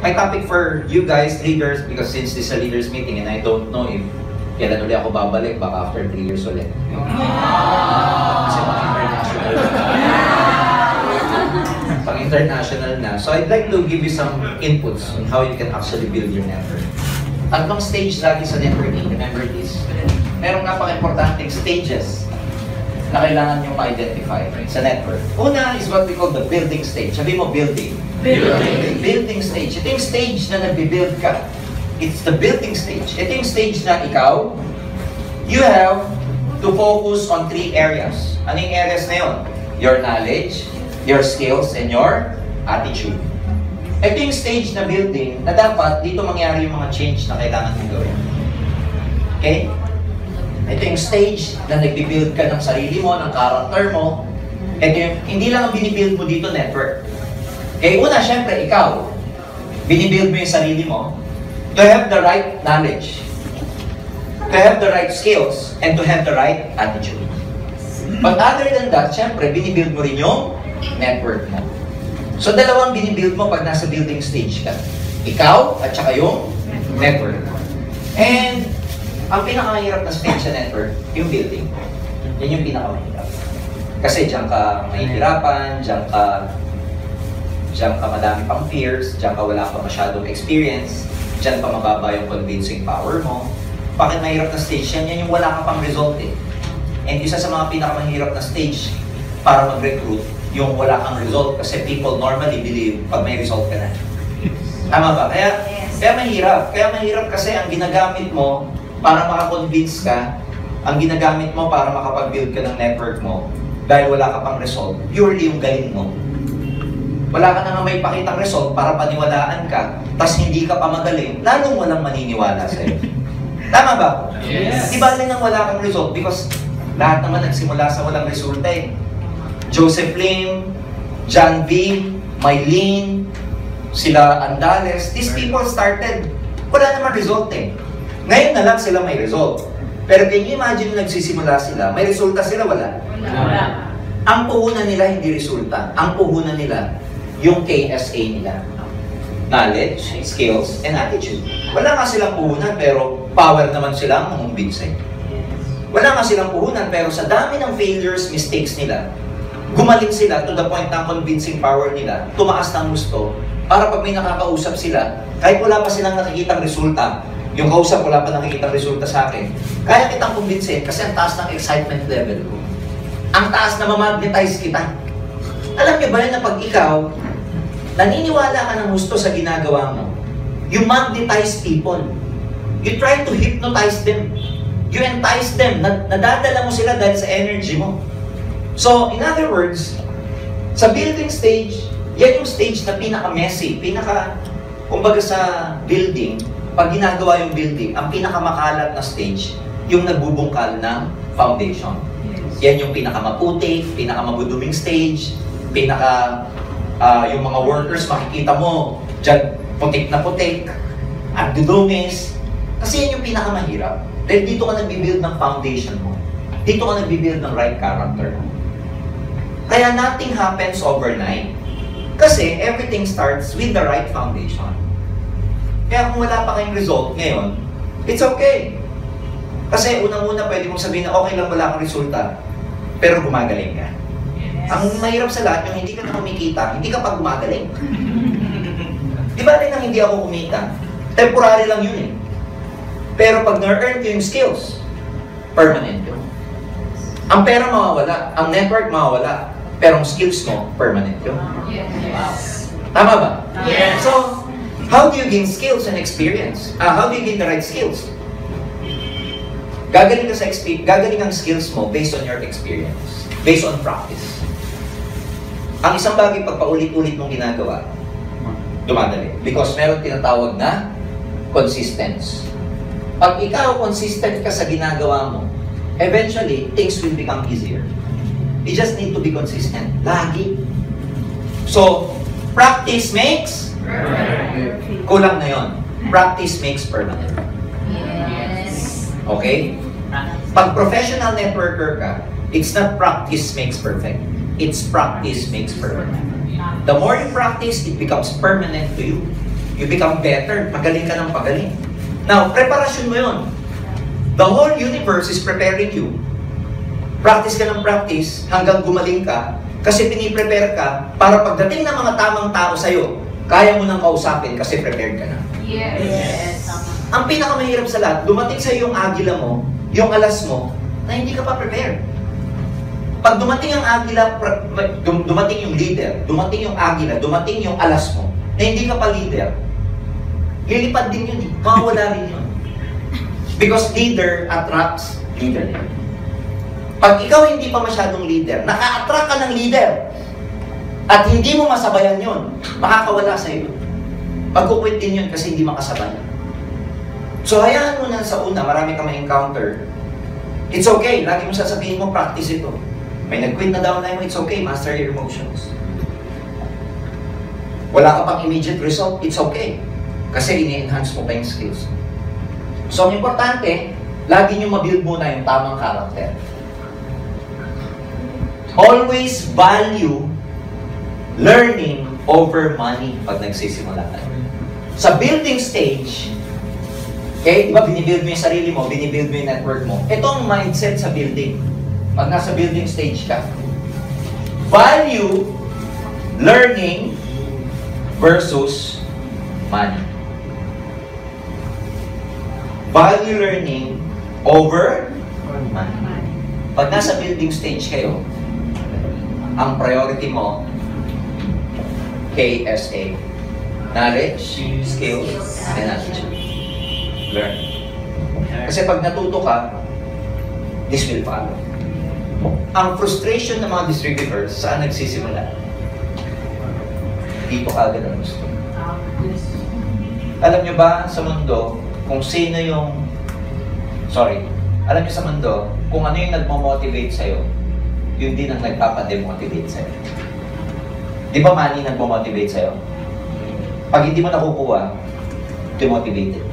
my topic for you guys, leaders, because since this is a leaders meeting and I don't know if kailan ulit ako babalik, baka after 3 years ulit. Kasi pang-international pang-international na. So I'd like to give you some inputs on how you can actually build your network. Tatlong stage lagi sa networking, remember this. Merong napaka-importanting stages na kailangan nyo ma-identify sa network. Una is what we call the building stage. Sabi mo, building. Building stage. Ito yung stage na nag-build ka. It's the building stage. Ito yung stage na ikaw, you have to focus on 3 areas. Ano yung areas na yun? Your knowledge, your skills, and your attitude. Ito yung stage na building na dapat dito mangyari yung mga change na kailangan mo gawin. Okay? Ito yung stage na nagbibuild ka ng sarili mo, ng character mo. Ito yung, hindi lang ang binibuild mo dito, network. Okay, una, syempre, ikaw, binibuild mo yung sarili mo to have the right knowledge, to have the right skills, and to have the right attitude. But other than that, syempre, binibuild mo rin yung network mo. So, dalawang binibuild mo pag nasa building stage ka. Ikaw, at saka yung network mo. And, ang pinakamahirap na stage sa network, yung building. Yan yung pinakamahirap. Kasi diyan ka mahihirapan, diyan ka madami pang fears, diyan ka wala pa masyadong experience, diyan pa mababa yung convincing power mo. Bakit mahirap na stage yan? Yan yung wala ka pang result eh. And isa sa mga pinakamahirap na stage para mag-recruit, yung wala kang result kasi people normally believe pag may result ka na. Tama ba? Kaya mahirap. Kaya mahirap kasi ang ginagamit mo para makakonvince ka, ang ginagamit mo para makapag-build ka ng network mo dahil wala ka pang result, purely yung galing mo. Wala ka na nga may pakitang result para paniwalaan ka, tas hindi ka pa magaling, lalong walang maniniwala sa'yo. Tama ba? Yes. Di ba rin ang wala kang result? Because lahat naman nagsimula sa walang resulta eh. Joseph Lim, John V, Mylene, sila Andales, these people started, wala naman result eh. Ngayon na lang sila may result. Pero can you imagine nagsisimula sila, may resulta sila, wala? Wala. Ang puhunan nila hindi resulta. Ang puhunan nila, yung KSA nila. Knowledge, skills, and attitude. Wala nga silang puhunan, pero power naman sila ang mamumbinse. Wala nga silang puhunan, pero sa dami ng failures, mistakes nila, gumaling sila to the point ng convincing power nila, tumaas ng gusto, para pag may nakakausap sila, kahit wala pa silang nakikitang resulta, yung kausap wala pa nakikitang resulta sa akin, kaya kitang kumbinsin kasi ang taas ng excitement level ko. Ang taas na mamagnetize kita. Alam niyo ba yun na pag ikaw, naniniwala ka ng gusto sa ginagawa mo, you magnetize people. You try to hypnotize them. You entice them. Nadadala mo sila dahil sa energy mo. So, in other words, sa building stage, yan yung stage na pinaka-messy, kumbaga sa building, pag ginagawa yung building, ang pinakamakalat na stage, yung nagbubungkal ng foundation. Yan yung pinakamaputik, pinakamabuduming stage, yung mga workers, makikita mo, dyan, putik na putik, at dudumis. Kasi yan yung pinakamahirap. Dahil dito ka nagbibuild ng foundation mo. Dito ka nagbibuild ng right character mo. Kaya nothing happens overnight. Kasi everything starts with the right foundation. Kaya kung wala pa kayong result ngayon, it's okay. Kasi unang-una pwede mong sabihin na okay lang wala kang resulta, pero gumagaling ka. Yes. Ang mahirap sa lahat, yung hindi ka na kumikita, hindi ka pa gumagaling. Di ba rin ang hindi ako kumita? Temporary lang yun eh. Pero pag na-earn ko yung skills, permanent yun. Ang pera mawawala, ang network mawawala, pero ang skills mo, permanent yun. Yes. Tama ba? Yes. So, how do you gain skills and experience? How do you gain the right skills? Gagaling ang skills mo based on your experience, based on practice. Ang isang bagay pag paulit-ulit mong ginagawa, dumadali. Because meron tinatawag na consistency. Pag ikaw consistent ka sa ginagawa mo, eventually, things will become easier. You just need to be consistent. Lagi. So, practice makes perfect. Kulang na yon. Practice makes permanent. Yes. Okay? Pag professional networker ka, it's not practice makes perfect. It's practice makes permanent. The more you practice, it becomes permanent to you. You become better. Pagaling ka ng pagaling. Now, preparasyon mo yun. The whole universe is preparing you. Practice ka ng practice hanggang gumaling ka kasi piniprepare ka para pagdating ng mga tamang tao sa'yo, kaya mo nang kausapin kasi prepared ka na. Yes. Ang pinakamahirap sa lahat, dumating sa'yo yung agila mo, yung alas mo, na hindi ka pa prepared. Pag dumating ang agila, dumating yung leader, dumating yung agila, dumating yung alas mo, na hindi ka pa leader, lilipad din yun eh. Mawawala rin yun. Because leader attracts leader. Pag ikaw hindi pa masyadong leader, naka-attract ka ng leader, at hindi mo masabayan yun, makakawala sa iyo. Pagkukwit din yun kasi hindi makasabay. So hayaan mo na sa una, marami ka ma-encounter. It's okay, lagi mo sasabihin mo, practice ito. May nag-quit na downline mo, it's okay, master your emotions. Wala ka pang immediate result, it's okay. Kasi ini-enhance mo pa yung skills. So ang importante, lagi nyo mabuild muna yung tamang character. Always value learning over money pag nagsisimula tayo. Sa building stage, okay, di ba binibuild mo yung sarili mo, binibuild mo yung network mo. Ito ang mindset sa building. Pag nasa building stage ka, value learning versus money. Value learning over money. Pag nasa building stage kayo, ang priority mo, KSA. Knowledge, skills, and attitude. Learn. Kasi pag natuto ka, this will follow. Ang frustration ng mga distributors, saan nagsisimula? Dito ka agad ang gusto. Alam nyo ba sa mundo, kung sino yung... alam nyo sa mundo, kung ano yung nagmo-motivate sa'yo, yun din ang nagpapademotivate sa'yo. Di ba money nagmo-motivate sa'yo? Pag hindi mo nakukuha, demotivated.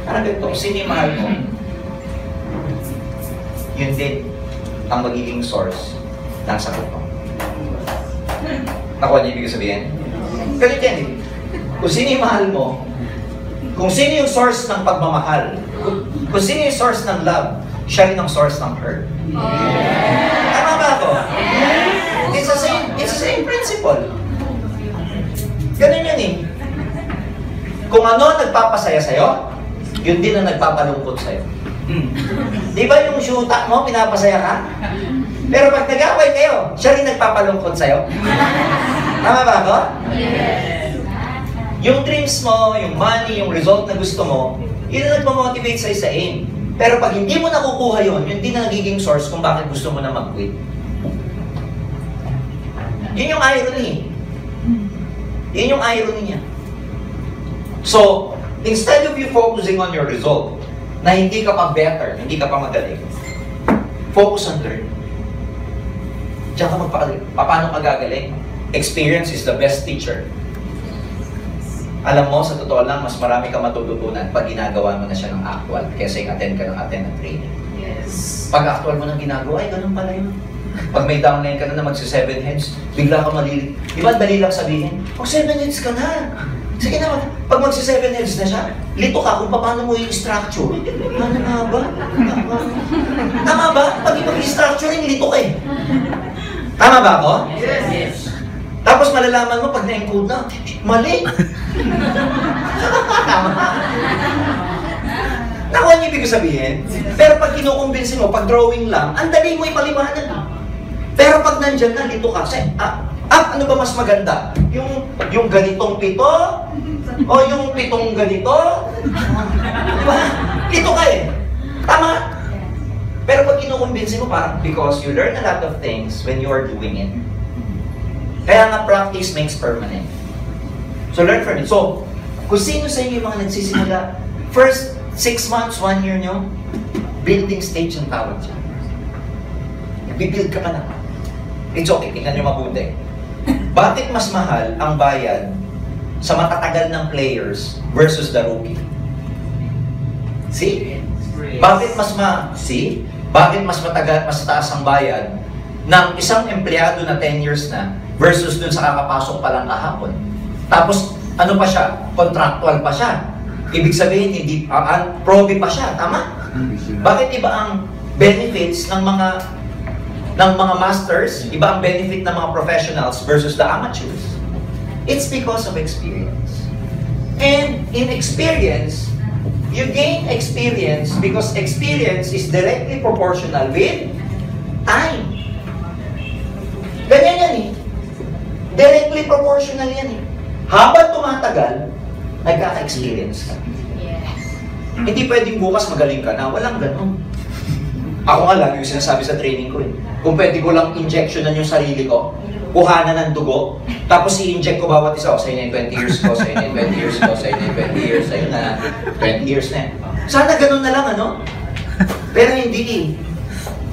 Parang ganito, sino yung mahal mo? Yun din ang magiging source ng sagot mo. Nakuha niyo ibig sabihin? Ganito yan eh. Kung sino yung mahal mo, kung sino yung source ng pagmamahal, kung sino yung source ng love, siya rin ang source ng hurt. Tama ba ako? It's the same principle. Ganun yun eh. Kung ano nagpapasaya sa'yo, yun din ang nagpapalungkot sa'yo. Di ba yung syuta mo, pinapasaya ka? Pero pag nag-away kayo, siya rin nagpapalungkot sa'yo. Tama ba ako? Yes. Yung dreams mo, yung money, yung result na gusto mo, yun ang nagmamotivate sa'yo sa aim. Pero pag hindi mo nakukuha yun, yun din ang nagiging source kung bakit gusto mo na mag-quit. Yun yung irony. Yun yung irony niya. So, instead of you focusing on your result, na hindi ka pa better, hindi ka pa magaling, focus on learning. Diyan ka magpagaling. Paano ka gagaling? Experience is the best teacher. Alam mo, sa totoo lang, mas marami ka matututunan pag ginagawa mo na siya ng actual kaysa yung attend ka ng training. Yes. Pag actual mo nang ginagawa, ay ganun pala yun. Pag may downline ka na magsi-7 heads, bigla ka malilip. Di ba, dali lang sabihin, mag-7 heads ka na. Sige na, pag magsi-7 heads na siya, lito ka kung paano mo yung structure. Ano nga ba? Tama ba? Pag i-structuring, lito ka eh. Tama ba ako? Yes. Tapos malalaman mo pag na-encode na, mali. Tama. Nakuha niyo ibig sabihin? Pero pag kinukumbinsin mo, pag drawing lang, ang dali mo ipaliwanag. Pero pag nandyan na, lito ka. Kasi, ano ba mas maganda? Yung ganitong pito? O yung pitong ganito? Diba? Lito ka eh. Tama. Pero pag kinukumbinsin mo, parang because you learn a lot of things when you are doing it. Kaya nga practice makes permanent. So learn from it. So, kung sino sa inyo yung mga nagsisimula, first 6 months, 1 year nyo, building stage ang tawag dyan. Bibuild ka pa na. It's okay, tingnan nyo mabuti. Bakit mas mahal ang bayad sa matatagal ng players versus the rookie? See? Bakit Bakit mas matagal, mas taas ang bayad ng isang empleyado na 10 years na versus dun sa kakapasok pa lang kahapon? Tapos, ano pa siya? Contractual pa siya. Ibig sabihin, hindi, probe pa siya, tama? Bakit iba ang benefits ng mga masters, iba ang benefit ng mga professionals versus the amateurs? It's because of experience. And in experience, you gain experience because experience is directly proportional with time. Ganyan yan eh. Directly proportional yan eh. Habang tumatagal, nagkaka-experience ka. Yes. Hindi pwedeng bukas magaling ka na, walang ganun. Ako nga lagi yung sinasabi sa training ko eh. Kung pwede ko lang injectionan yung sarili ko, kuhanan ng dugo, tapos i-inject ko bawat isa. Sa inyo yung 20 years ko, sa inyo yung 20 years ko, sa inyo yung 20 years, sa inyo na 20 years na. Sana ganun na lang, ano? Pero hindi eh.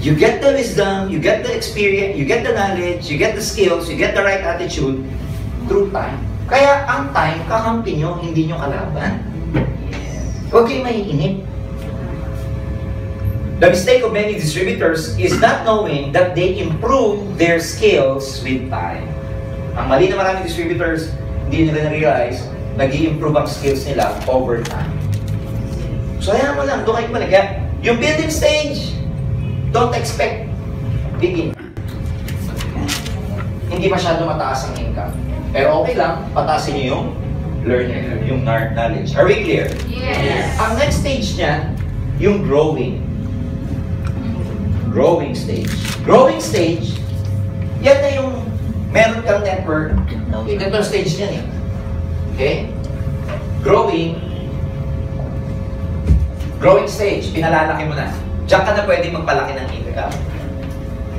You get the wisdom, you get the experience, you get the knowledge, you get the skills, you get the right attitude through time. Kaya ang time, kakampi nyo, hindi nyo kalaban. Huwag kayong maiinip. The mistake of many distributors is not knowing that they improve their skills with time. Ang mali na maraming distributors, hindi nila na-realize, nag-i-improve ang skills nila over time. So ayan mo lang, doon kayo pala. Kaya yung building stage, don't expect big income. Hindi masyado mataas ang income. Pero okay lang, patasin nyo yung learning, yung knowledge. Are we clear? Yes. Ang next stage niya, yung growing. Growing stage. Growing stage, yan na yung meron kang network. Ito yung stage niyan eh. Okay? Growing. Growing stage, pinalalaki mo na. Diyan ka na pwede magpalaki ng income.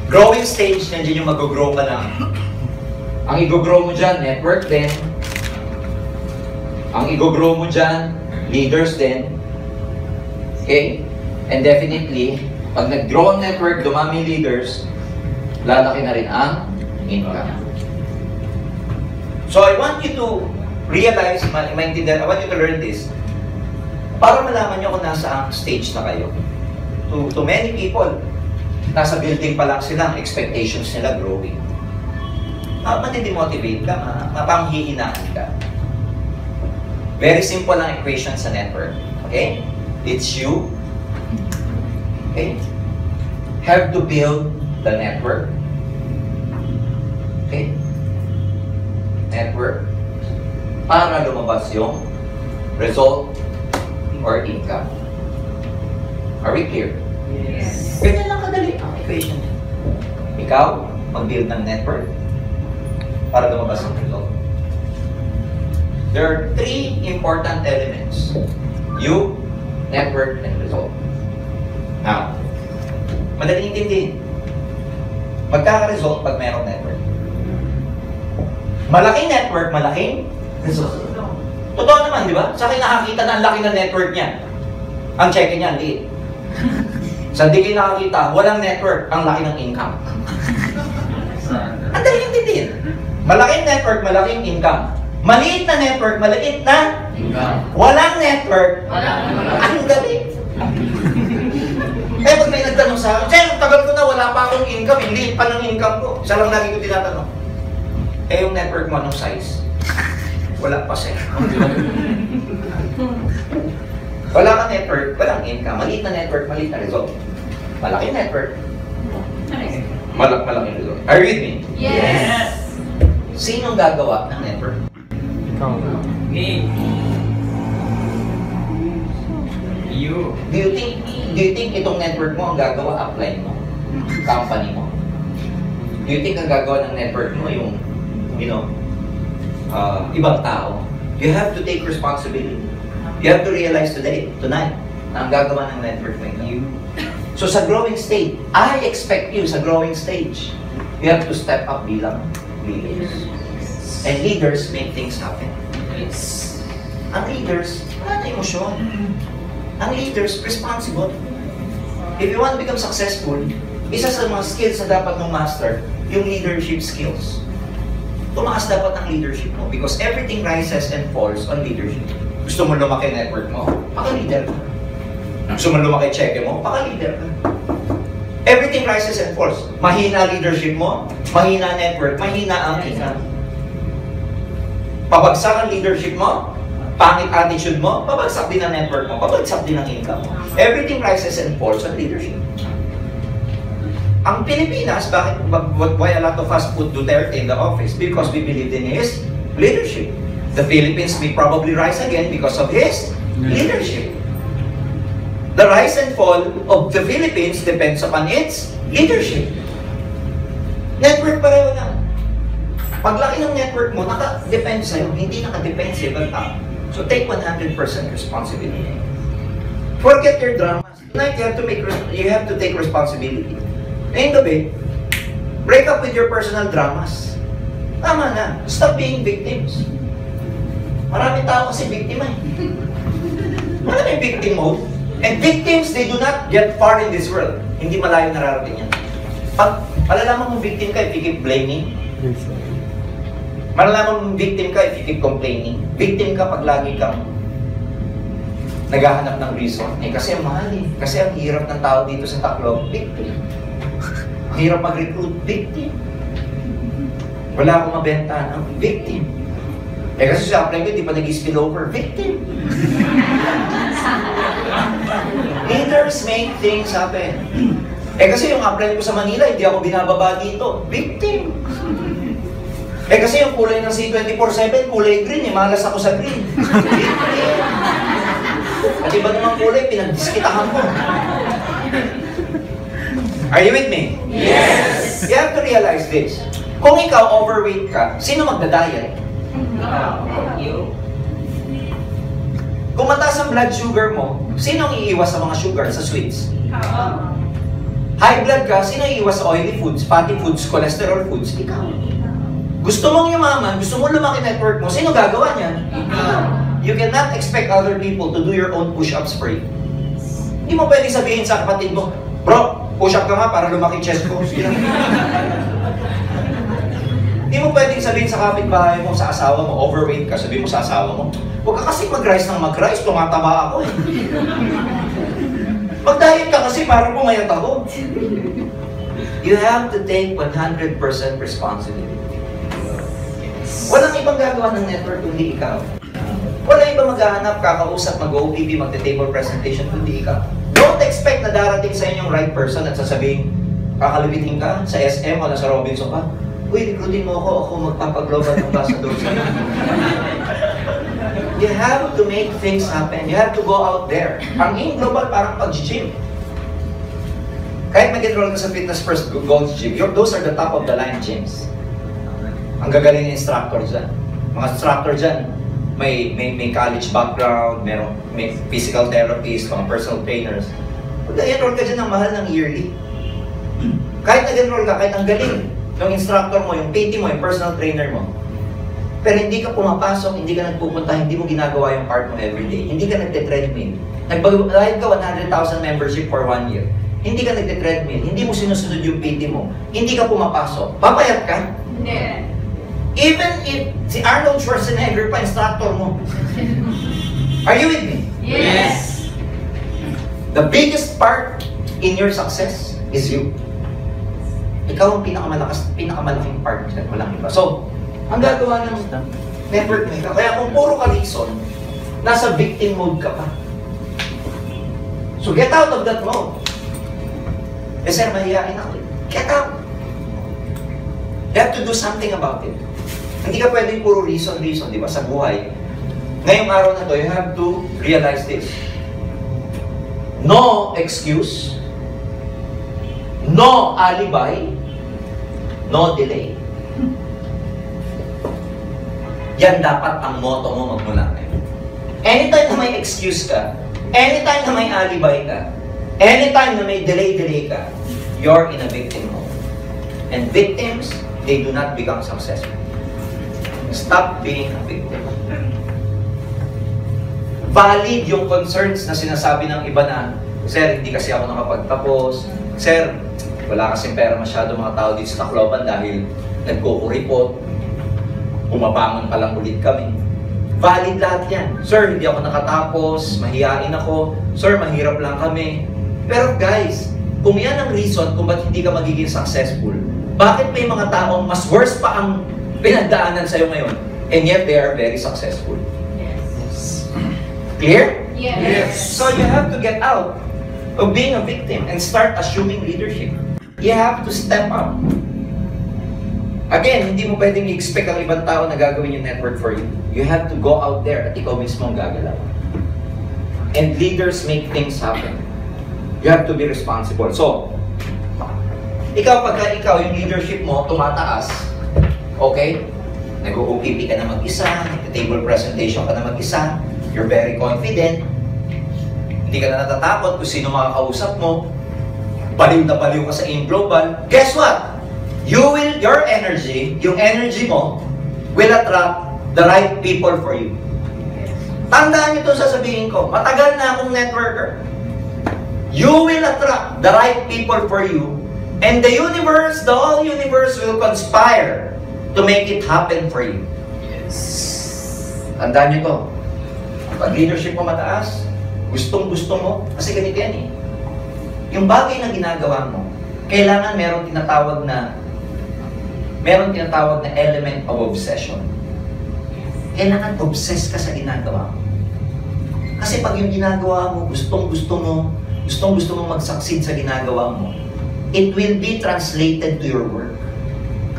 Growing stage, nandiyan yung mag-grow ka na. Ang i-grow mo dyan, network din. Ang i-grow mo dyan, leaders din. Okay? And definitely, pag nag-grow ang network, dumami leaders, lalaki na rin ang income. So I want you to realize, maintindihan, I want you to learn this, para malaman nyo kung nasa stage na kayo. To many people, nasa building pa lang sila, ang expectations nila growing. Matidemotivate ka, mapanghihinaan ka. Very simple ang equation sa network. Okay? It's you. Okay? Have to build the network. Okay? Network. Para lumabas yung result or income. Are we clear? Yes. Ganyan lang kadali ang equation. Ikaw, mag-build ng network para lumabas ang result. There are three important elements. You, network, and result. Now, madaling intindihin. Magkaka-result pag mayroong network. Malaking network, malaking result. Totoo naman, di ba? Sa akin nakakita na ang laki ng network niya. Ang check niya, hindi. Sa hindi kayo nakakita, walang network, ang laki ng income. Ang daling intindihin. Malaking network, malaking income. Maliit na network, maliit na income. Walang network, ang dali. Kaya pag may nagtanong sa akin, Sir, tagal ko na, wala pa akong income, hindi pa ng income ko. Isa lang lagi ko tinatanong. Eh, yung network mo, anong size? Wala pa, sir. Wala kang network, walang income. Maliit na network, maliit na result. Malaki network, malaking result. Are you with me? Yes. Sinong gagawa ng network? Me. You. Do you think itong network mo ang gagawa, upline mo? Company mo? Do you think ang gagawa ng network mo yung, ibang tao? You have to take responsibility. You have to realize tonight, na ang gagawa ng network mo you. So sa growing stage, I expect you sa growing stage, you have to step up bilang leaders. And leaders make things happen. Yes. Ang leaders, wala na emosyon. Ang leaders, responsible. If you want to become successful, isa sa mga skills na dapat mong master, yung leadership skills. Tumaas dapat ang leadership mo because everything rises and falls on leadership. Gusto mo lumaki network mo, paka-leader ka. Gusto mo lumaki cheque mo, paka-leader ka. Everything rises and falls. Mahina leadership mo, mahina network, mahina ang income. pabagsak ang leadership mo, pangit attitude mo, pabagsak din ang network mo, pabagsak din ang income mo. Everything rises and falls on leadership. Ang Pilipinas, why a lot of us put Duterte in the office? Because we believed in his leadership. The Philippines may probably rise again because of his leadership. The rise and fall of the Philippines depends upon its leadership. Network pareho lang. Paglaki ng network mo, naka-depend sa'yo, hindi naka-depend sa ibang tao. So take 100% responsibility. Forget your dramas. Tonight, you have to take responsibility. End of it, break up with your personal dramas. Tama na. Stop being victims. Maraming tao kasi biktima eh. Maraming victim mode. And victims, they do not get far in this world. Hindi malayo nararating yan. Pag malalaman mong victim ka if you keep blaming, malalaman mong victim ka if you keep complaining. Victim ka pag lagi kang naghahanap ng reason. Eh kasi ang mahal eh. Kasi ang hirap ng tao dito sa Tacloban, victim. Ang hirap mag-recruit, victim. Wala akong mabenta, victim. Eh kasi sa apply ko, di pa nag-spill over, victim. Leaders make things happen. Eh kasi yung apply ko sa Manila, hindi ako binababa dito, victim. Eh kasi yung kulay ng C24/7, kulay green, malas ako sa green. Victim. At iba namang kulay, pinagdiskitahan ko. Are you with me? Yes! You have to realize this. Kung ikaw overweight ka, sino magda-diet? You. Kung mataas ang blood sugar mo, sino ang iiwas sa mga sugar, sa sweets? High blood ka, sino iiwas sa oily foods, fatty foods, cholesterol foods? Ikaw. Gusto mong yumaman, gusto mong lumaki network mo, sino gagawa niyan? Ikaw. You cannot expect other people to do your own push-ups for you. Hindi mo pwede sabihin sa kapatid mo, bro, push-up ka nga para lumaki chest ko. Hindi mo pwedeng sabihin sa kapitbahay mo, sa asawa mo, overweight ka, sabihin mo sa asawa mo, huwag ka kasi mag-rise ng mag-rise, tumataba ako eh. Mag-diet ka kasi para pumayat ako. You have to take 100% responsibility. Walang ibang gagawa ng network kundi ikaw. Walang ibang maghahanap, kakausap, mag-OPP, magte-table presentation kundi ikaw. Don't expect na darating sa inyong right person at sasabihin, kakalibitin ka sa SM o sa Robinson ka, uy, recruitin mo ako magpapag-global ambassador sa'yo. You have to make things happen. You have to go out there. Ang in global parang pag-gym. Kahit mag-enroll ka sa Fitness First Gold Gym, those are the top of the line gyms. Ang gagaling ng instructor dyan. Mga instructor dyan, may college background, may physical therapist, mga personal trainers. Kung nag-enroll ka dyan ng mahal ng yearly, kahit nag-enroll ka, kahit ang galing, yung instructor mo, yung PT mo, yung personal trainer mo, pero hindi ka pumapasok, hindi ka nagpupunta, hindi mo ginagawa yung part mo everyday, hindi ka nagte-treadmill, nagbayad ka 100,000 membership for 1 year, hindi ka nagte-treadmill, hindi mo sinusunod yung PT mo, hindi ka pumapasok, papayat ka? Hindi. Even if si Arnold Schwarzenegger pa instructor mo. Are you with me? Yes! The biggest part in your success is you. Ikaw ang pinakamalaking part dyan, walang iba. So, ang gagawa ng network mo, kaya kung puro ka reason, nasa victim mode ka pa. So, get out of that mode. Eh, sir, mahihain ako. Get out. You have to do something about it. Hindi ka pwedeng puro reason, di ba, sa buhay. Ngayong araw na to, you have to realize this. No excuse, no alibi, no delay. Yan dapat ang motto mo magmula ngayon. Anytime na may excuse ka, anytime na may alibi ka, anytime na may delay ka, you're in a victim mode. And victims, they do not become successful. Stop being a victim. Valid yung concerns na sinasabi ng iba na, sir, hindi kasi ako nakapagtapos. Sir, wala kasing pera masyado mga tao dito sa Tacloban dahil nagkukuripot. Bumabangon pa lang ulit kami. Valid lahat yan. Sir, hindi ako nakatapos. Mahihain ako. Sir, mahirap lang kami. Pero guys, kung yan ang reason kung ba't hindi ka magiging successful, bakit may mga taong mas worse pa ang pinagdaanan sa'yo ngayon? And yet, they are very successful. Yes. Clear? Yes. So you have to get out of being a victim and start assuming leadership. You have to step up. Again, hindi mo pwedeng i-expect ang ibang tao na gagawin yung network for you. You have to go out there at ikaw mismo ang gagalaw. And leaders make things happen. You have to be responsible. So, pagka ikaw, yung leadership mo, tumataas, okay? Nag-OPP ka na mag-isa, nag-table presentation ka na mag-isa, you're very confident, hindi ka na natatakot kung sino makakausap mo, baliw na baliw ka sa AIM Global, guess what? Your energy, yung energy mo, will attract the right people for you. Tandaan nyo itong sasabihin ko, matagal na akong networker. You will attract the right people for you, and the universe, the whole universe will conspire to make it happen for you. Tandaan nyo to. Pag leadership mo mataas, gustong-gusto mo, kasi ganito yan eh. Yung bagay na ginagawa mo, kailangan meron tinatawag na element of obsession. Kailangan obsessed ka sa ginagawa mo. Kasi pag yung ginagawa mo, gustong-gusto mo mag-succeed sa ginagawa mo, it will be translated to your work.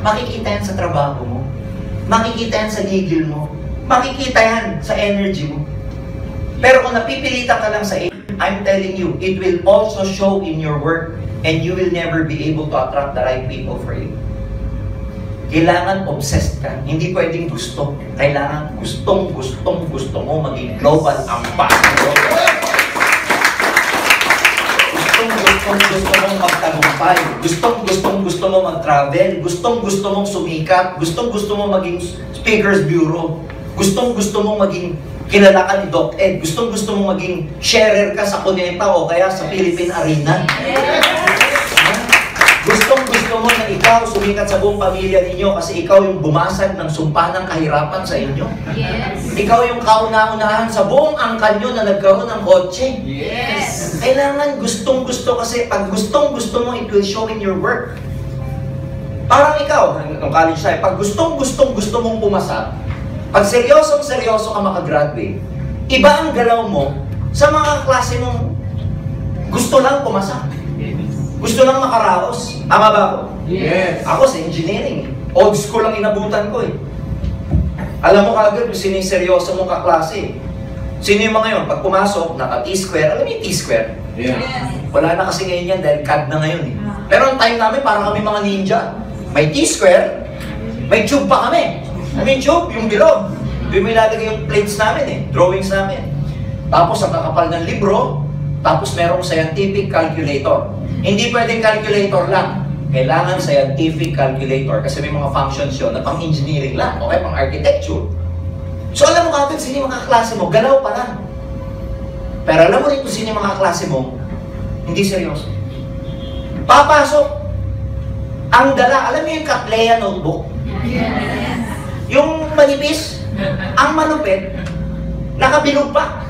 Makikita yan sa trabaho mo. Makikita yan sa gigil mo. Makikita yan sa energy mo. Pero kung napipilitan ka lang sa I'm telling you, it will also show in your work and you will never be able to attract the right people for you. Kailangan obsessed ka. Hindi pwedeng gusto. Kailangan gusto mo maging global ambassador. Gusto mong magtagumpay. Gusto mo mag-travel. Gusto mong sumikat. Gusto mo maging speaker's bureau. Gusto mo maging kilala ka ni Doc Ed. Gusto mo maging sharer ka sa Cuneta o kaya sa Philippine Arena. Gusto mo na ikaw sumikat sa buong pamilya ninyo kasi ikaw yung bumasag ng sumpa ng kahirapan sa inyo. Yes. Ikaw yung kauna-unahan sa buong angkan nyo na nagkaroon ng kotse. Yes. Kailangan gustong-gusto kasi pag gustong-gusto mo, it will show in your work. Parang ikaw, nung college tayo, pag gustong-gusto mong pumasa, pag seryosong-seryoso ka makagraduate, iba ang galaw mo sa mga klase mong gusto lang pumasa. Gusto lang makaraos. Tama ba ako? Yes. Ako sa engineering. Old school lang inabutan ko eh. Alam mo kagad kung sino yung seryoso mong kaklase. Sino yung mga yun? Pag pumasok, naka T-square. Alam mo yung T-square? Yeah. Wala na kasi ngayon yan dahil CAD na ngayon eh. Pero ang time namin, parang kami mga ninja. May T-square, may tube pa kami. I mean tube, yung bilog. Doon may lalagay yung plates namin eh, drawings namin. Tapos ang kakapal ng libro, tapos merong scientific calculator. Hindi pwedeng calculator lang. Kailangan scientific calculator kasi may mga functions yun na pang-engineering lang, okay, pang-architecture. So alam mo kagad sino yung mga kaklase mo, galaw pa lang. Pero alam mo rin kung sino yung mga kaklase mo, hindi seryoso. Papasok, ang dala, alam mo yung Cattleya notebook? Yes. Yung manipis, ang malupit, nakabilog pa.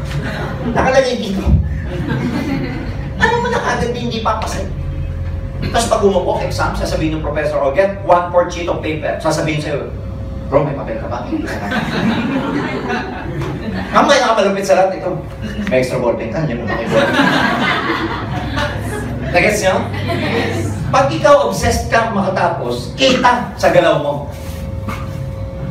Nakalagay dito. Alam mo na kagad hindi papasay. Tapos pag umupo, exam, sasabihin ng professor, oh, get 1/4 sheet of paper. Sasabihin sa'yo, bro, may papel ka ba? Kamay nakamalupit sa lahat ito. May extra ballpen ka, hindi mo makiball. Nagets nyo? Pag ikaw obsessed ka makatapos, kita sa galaw mo.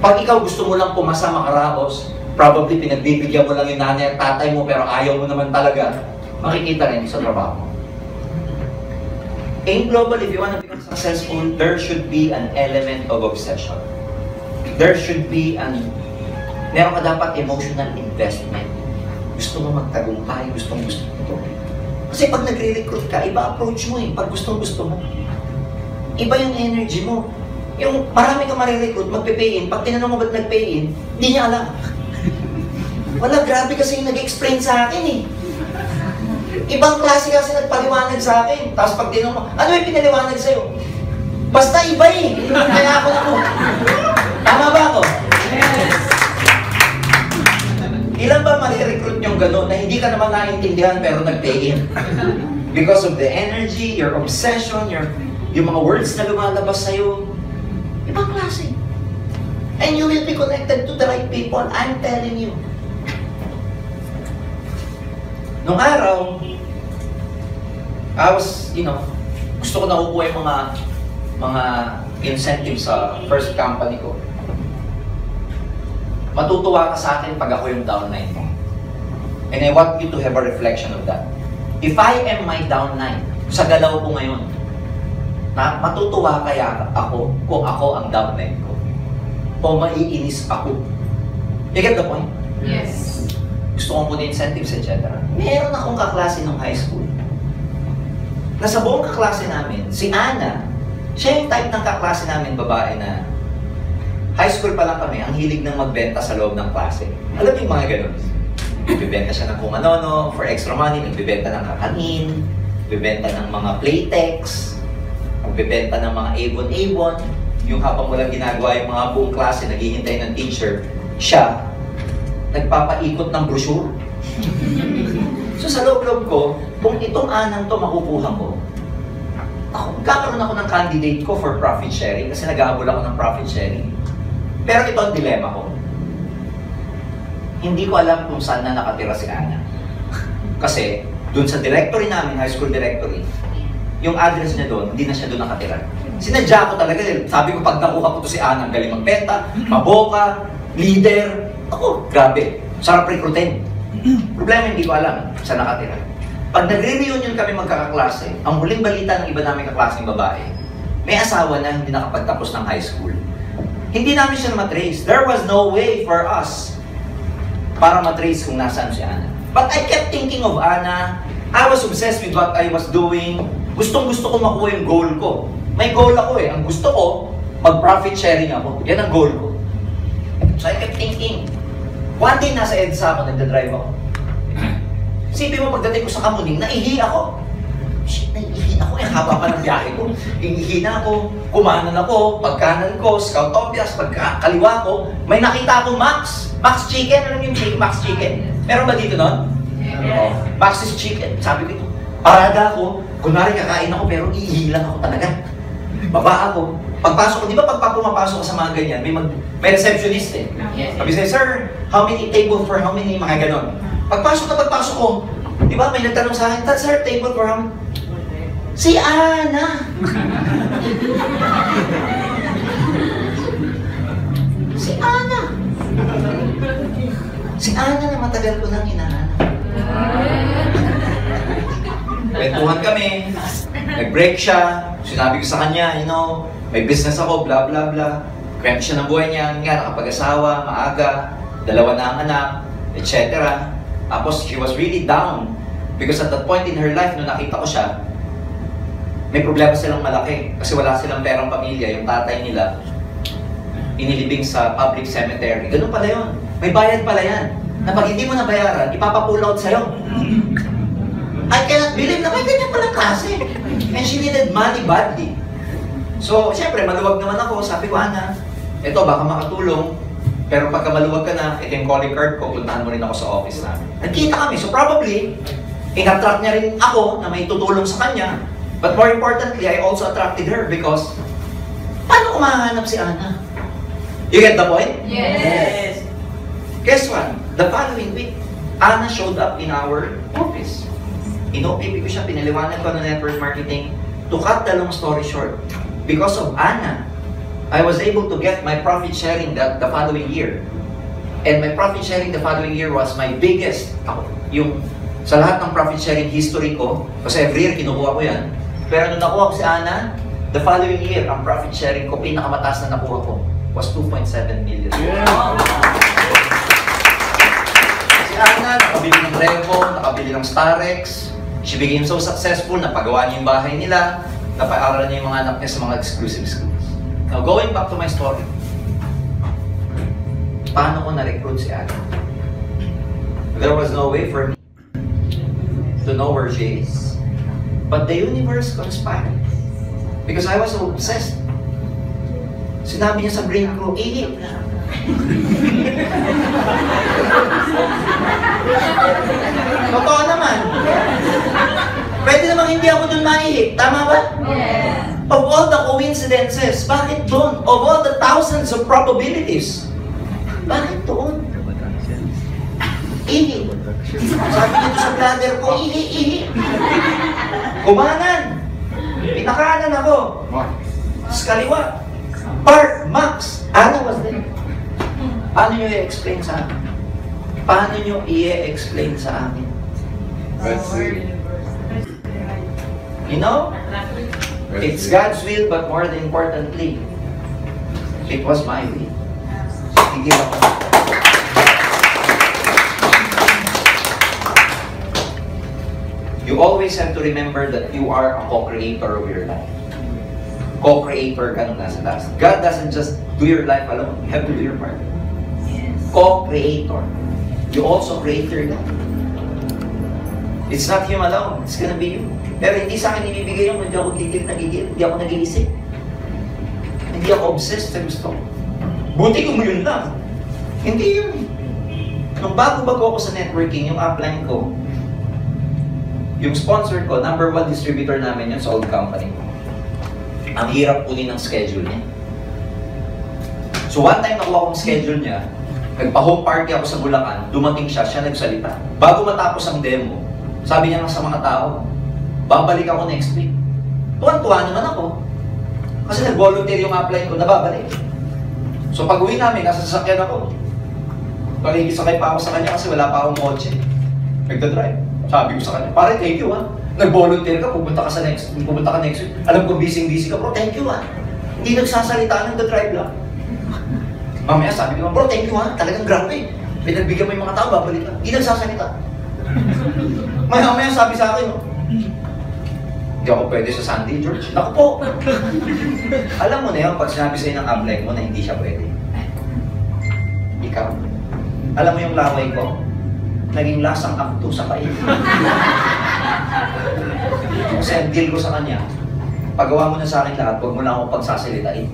Pag ikaw gusto mo lang pumasa makaraos, probably pinagbibigyan mo lang yung nanay at tatay mo pero ayaw mo naman talaga, makikita rin sa trabaho. In global, if you want to become successful, there should be an element of obsession. There should be meron ka dapat emotional investment. Gusto mo magtagumpay, gusto mo ito. Kasi pag nagre-recruit ka, iba approach mo eh, pag gusto mo. Iba yung energy mo. Yung marami kang marirecruit, magpe-pay in, pag tinanong mo ba't nag-pay in, hindi niya alam. Wala, grabe kasi yung nag-explain sa akin eh. Ibang klase kasi nagpaliwanag sa akin. Tapos pag tinanong mo, ano yung pinaliwanag sa'yo? Basta iba eh. Kaya ako na mo. Tama ba ako? Yes. Ilan ba marirecruit yung gano'n na hindi ka naman naintindihan pero nag-pay in? Because of the energy, your obsession, yung mga words na lumalabas sa'yo, ibang klase. And you will be connected to the right people. I'm telling you. Nung araw, I was, gusto ko nakukuha yung mga incentives sa first company ko. Matutuwa ka sa akin pag ako yung downline mo. And I want you to have a reflection of that. If I am my downline, sa galaw ko ngayon, na matutuwa kaya ako kung ako ang downline ko? O maiinis ako? You get the point? Yes. Gusto kong punin incentives, etc. Meron akong kaklase nung high school. Nasa buong kaklase namin, si Ana, siya yung type ng kaklase namin, babae na high school pa lang kami, ang hilig ng magbenta sa loob ng klase. Alam mo yung mga ganun? Nagbibenta siya ng kung ano, for extra money, nagbibenta ng kakanin, nagbibenta ng mga playtex, nagbibenta ng mga abon-abon. Yung habang walang ginagawa yung mga buong klase, naghihintay ng teacher, siya, nagpapaikot ng brochure. So sa loob-loob ko, kung itong anang to makukuha ko, kakaroon ako ng candidate ko for profit sharing kasi nag-aabol ako ng profit sharing. Pero ito ang dilema ko. Hindi ko alam kung saan na nakatira si Ana. Kasi dun sa directory namin, high school directory, yung address niya doon, hindi na siya doon nakatira. Sinadya ko talaga, sabi ko pag nakuha ko to si Ana, ang galing magbenta, maboka, leader. Ako, grabe, sarap recruitin. Problema hindi ko alam saan nakatira. Pag nagre-reunion kami magkakaklase, ang huling balita ng iba namin kaklaseng babae, may asawa na hindi nakapagtapos ng high school. Hindi namin siya matrace. There was no way for us para matrace kung nasaan si Ana. But I kept thinking of Ana. I was obsessed with what I was doing. Gustong-gusto ko makuha yung goal ko. May goal ako eh. Ang gusto ko, mag-profit sharing ako. Yan ang goal ko. So I kept thinking. One day nasa EDSA ako, nagdadrive ako. Isipin mo pagdating ko sa Kamuning, naihi ako. Shit, naihi ako. Ang haba pa ng biyahe ko. Inihi na ako, kumanan ako, pagkanan ko, Scout Obvious, pagkaliwa ko, may nakita akong Max. Max Chicken, alam niyo yung Max Chicken? Meron ba dito nun? Yes. Max's Chicken. Sabi ko ito, parada ako, kunwari kakain ako pero iihi lang ako talaga. Baba ako. Pagpasok ko, di ba pag pumapasok ka sa mga ganyan, may receptionist eh. Yes. Sabi sa'yo, sir, how many table for how many, mga ganon. Pagpasok ko, di ba may nagtanong sa akin, sir, table for how many? Si Ana! Si Ana! Si Ana na matagal ko nang hinahanap. Kwentuhan kami, nag-break siya, sinabi ko sa kanya, may business ako, blah blah blah. Kwento siya ng buhay niya, nakapag-asawa, maaga, 2 na ang anak, etc. Tapos she was really down because at that point in her life, nung nakita ko siya, may problema silang malaki kasi wala silang perang pamilya. Yung tatay nila, inilibing sa public cemetery. Ganun pala yun. May bayad pala yan. Na pag hindi mo nabayaran, ipapapull out sa'yo. I cannot believe na may ganyan palang klase. And she needed money badly. So, siyempre, maluwag naman ako. Sabi ko, Ana, ito, baka makatulong. Pero pagka maluwag ka na, ito yung calling card ko, puntahan mo rin ako sa office namin. Nagkita kami. So, probably, in-attract niya rin ako na may tutulong sa kanya. But more importantly, I also attracted her because, paano ko mahanap si Ana? You get the point? Yes. Guess what? The following week, Ana showed up in our office. In-OPP ko siya, pinaliwanag ko ng network marketing. To cut the long story short, because of Ana, I was able to get my profit sharing the following year. And my profit sharing the following year was my biggest, sa lahat ng profit sharing history ko, kasi every year kinukuha ko yan. Pero nung nakuha ko si Ana, the following year, ang profit sharing ko, pinakamataas na nakuha ko, was 2.7 million. Wow. Si Ana, nakabili ng Revo, nakabili ng Starex. She became so successful, napagawa niya yung bahay nila, napaaral niya yung mga anak niya sa mga exclusive schools. Now, going back to my story, paano ko na-recruit si Ana? There was no way for me to know where she is. But the universe conspired. Because I was so obsessed. Sinabi niya sa brain ko, ihip na. Totoo naman. Pwede namang hindi ako dun maihip. Tama ba? Yes. Of all the coincidences, bakit doon? Of all the thousands of probabilities, bakit doon? Ihi. Sabi dito sa bladder ko, ihi. Kumanan. Pinakanan ako. Sa kaliwa. Park, Max. Ano was there? Paano nyo i-explain sa akin? Paano nyo i-explain sa akin? You know? It's God's will, but more than importantly, it was my will. Sige ako. You always have to remember that you are a co-creator of your life. Co-creator ka nung nasa taas. God doesn't just do your life alone. You have to do your part. Co-creator. You also create your life. It's not Him alone. It's gonna be you. Pero hindi sa akin ibibigay yung hindi ako gigil, hindi ako nag-iisip. Hindi ako obsessed sa gusto. Buti kung yun lang. Hindi yun. Nung bago-bago ako sa networking, yung upline ko, yung sponsor ko, number 1 distributor namin yun sa old company. Ang hirap kunin ng schedule niya. So one time nakuha kong schedule niya, nagpa-home party ako sa Bulacan, dumating siya nagsalita. Bago matapos ang demo, sabi niya nga sa mga tao, babalik ako next week. Tuwan-tuwa naman ako. Kasi nag-volunteer yung upline ko na babalik. So pag uwi namin, nasa sasakyan ako. Paligid-sakay pa ako sa kanya kasi wala pa akong kotse. Nagda-drive. Sabi ko sa kanya, pare, thank you ha. Nag-volunteer ka, pupunta ka next week. Alam ko, busy ka, bro, thank you ha. Hindi nagsasalita, nagda-drive lang. Mamaya sabi ko, bro, thank you ha. Talagang grabe. Pinagbigyan mo yung mga tao, babalik ka. Hindi nagsasalita. Mamaya sabi sa akin, hindi ako pwede sa Sunday, George. Naku po. Alam mo na yun, pag sinabi sa'yo ng upline mo na hindi siya pwede. Ikaw. Alam mo yung laway ko? Naging lasang akto sa kain. Kasi ang deal ko sa kanya, paggawa mo na sa akin lahat, huwag mo na akong pagsasalitain.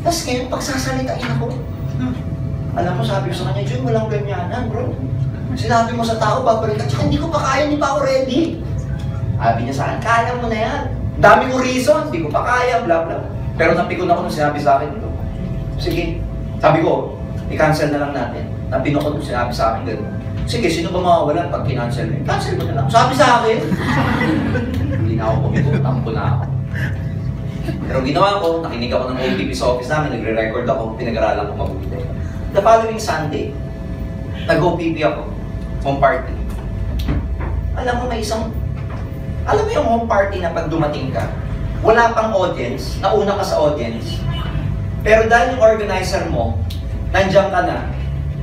Tapos ngayon, pagsasalitain ako. Alam mo, sabi ko sa kanya, Jun, walang ganyanan, bro. Sinabi mo sa tao, babalik ka, tsaka hindi ko pa kaya, hindi pa ako ready. Sabi niya sa akin, kaya mo na yan. Dami ko reason, hindi ko pa kaya, bla bla. Pero napikon ako nung sinabi sa akin ito. Sige, sabi ko, i-cancel na lang natin. Napinokot nung sinabi sa akin gano'n. Sige, sino ba mawawalan pag kinancel mo? Cancel mo na lang. Sabi sa akin, hindi na ako kumito, tampo na ako. Pero ginawa ko, nakinig ako ng OPP sa office namin, nagre-record ako, pinag-aralan ko mabuti. The following Sunday, nag-OPP ako, home party. Alam mo, alam mo yung home party na pag dumating ka, wala pang audience, nauna ka sa audience, pero dahil yung organizer mo, nandiyan ka na,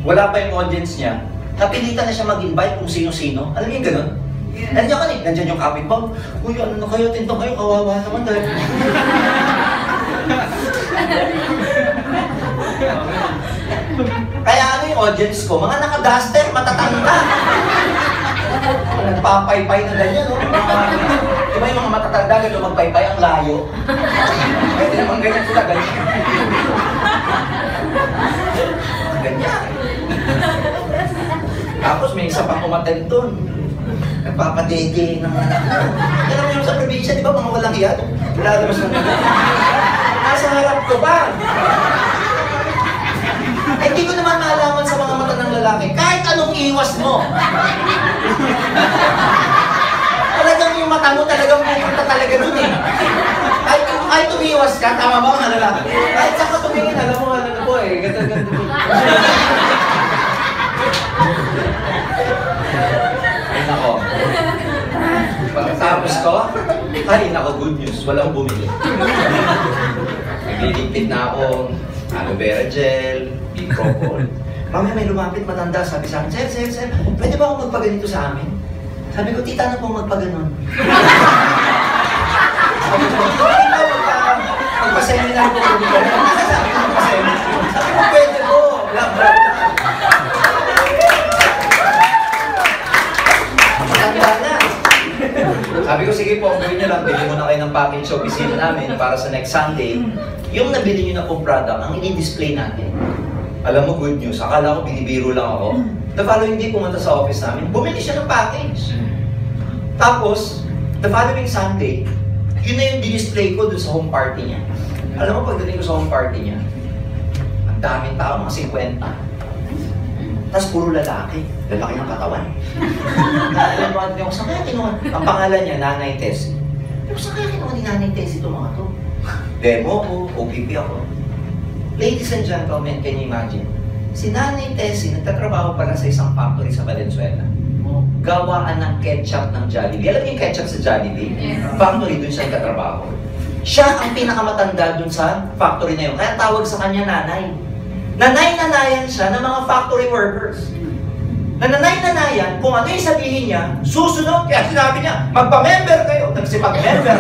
wala pa yung audience niya, napilitan na siya mag-invite kung sino-sino. Alam niyo yung gano'n? Yes. Nandiyan ka nandiyan yung kapitbahay. Uy, ano na kayo, tintong kayo, kawawa naman dahil. Kaya ano yung audience ko? Mga naka-duster, matatanda. Nagpapaypay na ganyan, no? Di ba yung mga matatanda, gano'n magpaypay ang layo? Pwede naman ganyan sila, ganyan. Ganyan. Tapos may isa pang umatend doon. Nagpapadede ng anak mo. Alam mo yung sa probinsya, di ba mga walang hiyad? Lalabas ng nasa harap ko ba? Eh, hindi ko naman maalaman sa mga mata ng lalaki. Kahit anong iwas mo. Talagang yung mata mo talagang pupunta talaga dun eh. Kahit umiwas ka, tama ba mga lalaki? Kahit saan ka tumingin, alam mo ano po eh. Ganda-ganda po. Ay nako. Pagkatapos ko, ay nako, good news. Walang bumili. Nagliligpit na ako, aloe vera gel, Propol. Mamaya may lumapit matanda, sabi sa akin, Sir, pwede ba akong magpaganito sa amin? Sabi ko, tita na pong magpaganon. Sabi ko, magpaseminar po. Sabi ko, magpaseminar. Sabi ko, pwede po. Matanda na. Sabi ko, sige po, gawin nyo lang, bili mo na kayo ng package sa opisina namin para sa next Sunday. Yung nabili nyo na pong product, ang i-display natin. Alam mo, good news. Akala ko binibiro lang ako. The following day, pumunta sa office namin, bumili siya ng package. Tapos, the following Sunday, Yun na yung display ko dun sa home party niya. Alam mo, pagdating ko sa home party niya, ang daming tao, mga 50. Tapos puro lalaki. Lalaki ng katawan. Saan kaya kinuha? Ang pangalan niya, Nanay Tessie. Pero saan kaya kinuha ni Nanay Tessie itong mga to? Demo ko, OPP ako. Ladies and gentlemen, can you imagine? Si Nanay Tessie, nagtatrabaho pala sa isang factory sa Valenzuela. Gawaan ng ketchup ng Jollibee. Alam niyo yung ketchup sa Jollibee? Yeah. Factory, dun siya nagtatrabaho. Siya ang pinakamatanda dun sa factory na yun. Kaya tawag sa kanya nanay. Nanay-nanayan siya ng mga factory workers. Nananay-nanayan, kung ano yung sabihin niya, susunod. Kaya sinabi niya, magpa-member kayo. Nagsipag-member.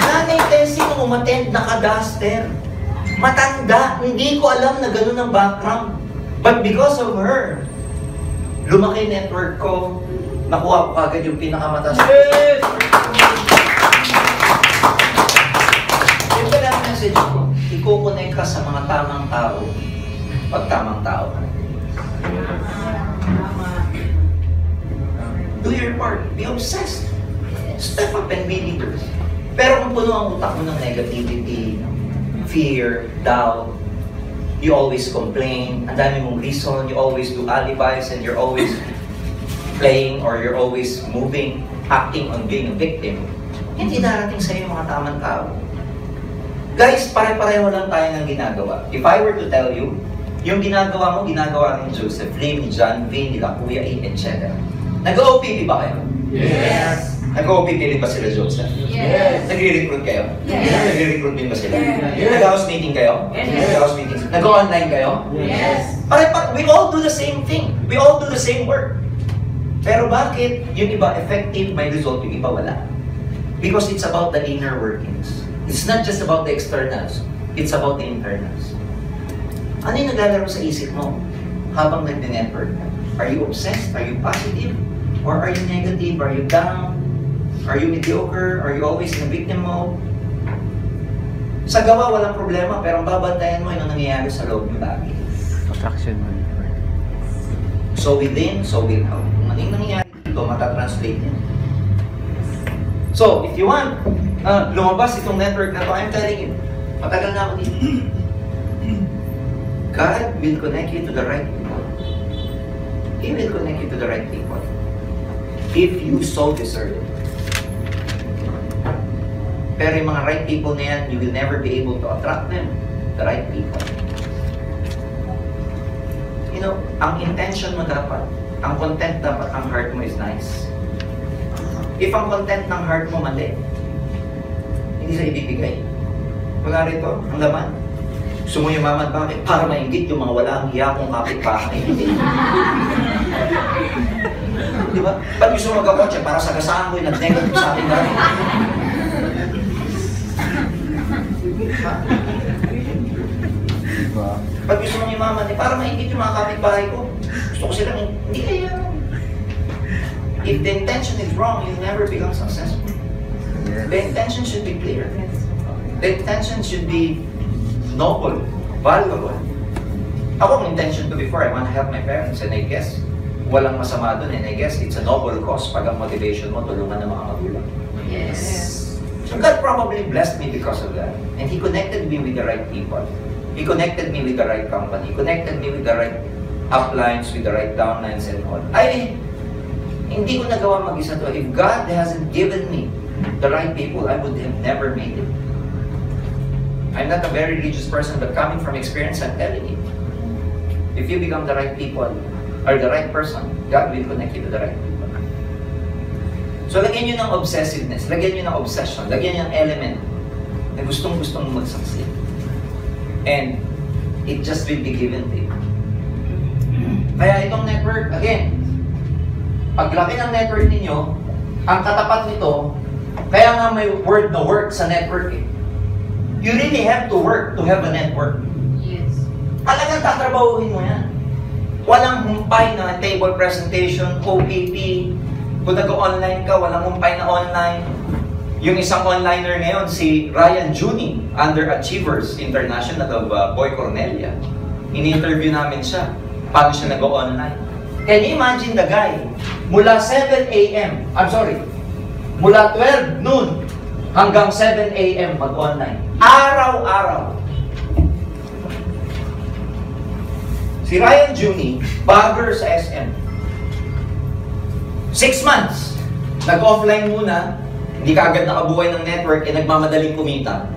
Nanay Tessie, nung umattend, naka-duster. Matanda, hindi ko alam na gano'n ang background. But because of her, lumaki network ko, nakuha ko agad yung pinakamataas. Yes! Yung pala ang message ko, ikukonect ka sa mga tamang tao, pag tamang tao ka. Do your part, be obsessed. Step up and be leaders. Pero kung puno ang utak mo ng negativity, fear, doubt, you always complain, ang dami mong reason, you always do alibis, and you're always playing or you're always moving, acting on being a victim, hindi darating sa iyo mga tamang tao. Guys, pare-pareho lang tayo ng ginagawa. If I were to tell you, yung ginagawa mo, ginagawa ni Joseph Lim, ni John V, ni Kuya A, etc. Nag-OPP ba kayo? Yes. Nag-OPP rin ba sila, Joseph? Yes. Nagre-recruit kayo? Yes. Nagre-recruit din ba sila? Yes. Nag-house meeting kayo? Yes. Nag-house meeting. Nag-online kayo? Yes. We all do the same thing. We all do the same work. Pero bakit yung iba effective, may result, yung iba wala? Because it's about the inner workings. It's not just about the externals. It's about the internals. Ano yung naglalaro sa isip mo habang nag-network? Are you obsessed? Are you positive? Or are you negative? Are you down? Are you mediocre? Are you always in a victim mode? Sa gawa, walang problema, pero ang babantayan mo yung nangyayari sa loob mo lagi. Attraction mo. So within, so without. Kung ano yung nangyayari dito, matatranslate yan. So, if you want, lumabas itong network na to, I'm telling you, matagal na ako dito. God will connect you to the right people. He will connect you to the right people. If you so deserve it. Pero yung mga right people na yan, you will never be able to attract them. The right people. You know, ang intention mo dapat, ang content dapat, ang heart mo is nice. If ang content ng heart mo mali, hindi sa ibibigay. Wala rito, ang laman. Gusto mo yumaman, bakit? Para mainggit yung mga walang hiya kong kapitbahay. Di ba? Ba't gusto mo magkakotse? Para sagasaan ko yung nag-negative sa akin dahil. Diba? Pag gusto mong yumaman, para mainggit yung mga kapitbahay ko. Gusto ko silang, hindi kaya. If the intention is wrong, you'll never become successful. The intention should be clear. The intention should be noble, valuable. Ako, ang intention ko before, I want to help my parents, and I guess, walang masama dun, and I guess it's a noble cause pag ang motivation mo, tulungan ng mga magulang. Yes. So God probably blessed me because of that. And He connected me with the right people. He connected me with the right company. He connected me with the right uplines, with the right downlines and all. Hindi ko nagawa mag-isa to. If God hasn't given me the right people, I would have never made it. I'm not a very religious person, but coming from experience, I'm telling you. If you become the right people, or the right person, God will connect you to the right people. So, lagyan nyo ng obsessiveness, lagyan nyo ng obsession, lagyan nyo ng element na gustong-gustong mag-succeed. And it just will be given to you. Kaya itong network, again, paglaki ng network ninyo, ang katapat nito, kaya nga may word na work sa network eh. You really have to work to have a network. Yes. Talagang tatrabahuhin mo yan. Walang humpay na table presentation, OPP. Kung nag-online ka, walang humpay na online. Yung isang onliner ngayon, si Ryan Juni, Underachievers International of Boy Cornelia. In-interview namin siya. Paano siya nag-online? Can you imagine the guy mula 7 a.m. Mula 12 noon hanggang 7 a.m. mag-online. Araw-araw. Si Ryan Juni, bagger sa SM. 6 months. Nag-offline muna, hindi ka agad nakabuhay ng network, nagmamadaling kumita.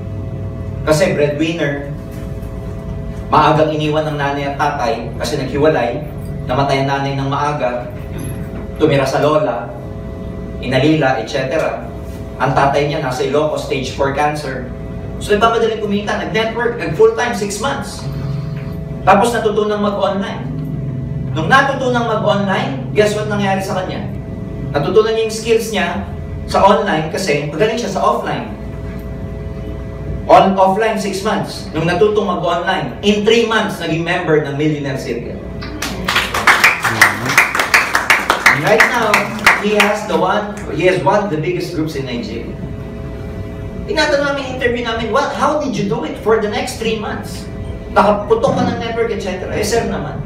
Kasi breadwinner, maagang iniwan ng nanay at tatay kasi naghiwalay, namatay ang nanay ng maaga, tumira sa lola, inalila, etc. Ang tatay niya nasa Ilocos, stage 4 cancer. So nagmamadaling kumita, nag-network, nag-full-time 6 months. Tapos natutunang mag-online. Nung natutunang mag-online, guess what nangyari sa kanya? Natutunan niya yung skills niya sa online kasi magaling siya sa offline. Offline 6 months. Nung natutong mag-online, in 3 months, naging member ng Millionaire Circle. And right now, he has one of the biggest groups in Nigeria. Tinatanong namin, interview namin, how did you do it for the next 3 months? Nakaputok ka ng network, etc. Eh, sir naman.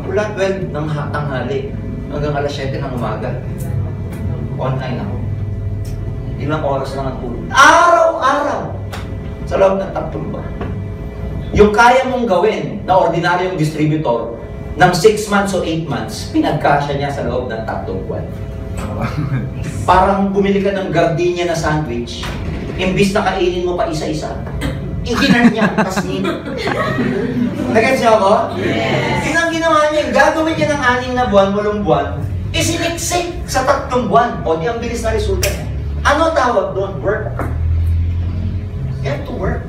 Mula 12 ng tanghali hanggang alas 7 ng umaga. Online ako. Ilang oras lang ang tulog. Araw-araw! Sa loob ng 3 buwan. Yung kaya mong gawin na ordinaryong distributor ng 6 months o 8 months, pinagkasya niya sa loob ng 3 buwan. Parang bumili ka ng gardenia na sandwich, imbis na kainin mo pa isa-isa, iginan niya, tas nino. Nag-gets niyo ako? Yes! Yun ang ginawa niya, gagawin niya ng 6 na buwan, 8 buwan, isiniksik sa 3 buwan. O di ang bilis na resulta niya. Ano tawag doon? Work. You have to work.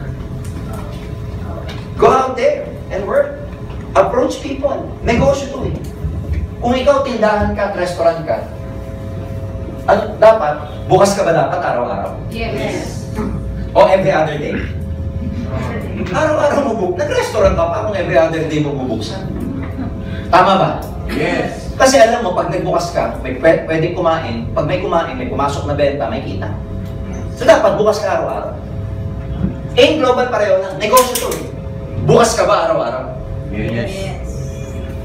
Go out there and work. Approach people. Negosyo to eh. Kung ikaw tindahan ka at restaurant ka, ano dapat? Bukas ka ba dapat araw-araw? Yes. O every other day? Araw-araw mo bubuk. Nag-restaurant ka pa kung every other day mo bubuksan. Tama ba? Yes. Kasi alam mo, pag nagbukas ka, may pwedeng kumain. Pag may kumain, may pumasok na benta, may kita. So dapat bukas ka araw-araw. In global pareho lang. Negosyo to eh. Bukas ka ba araw-araw? Yes.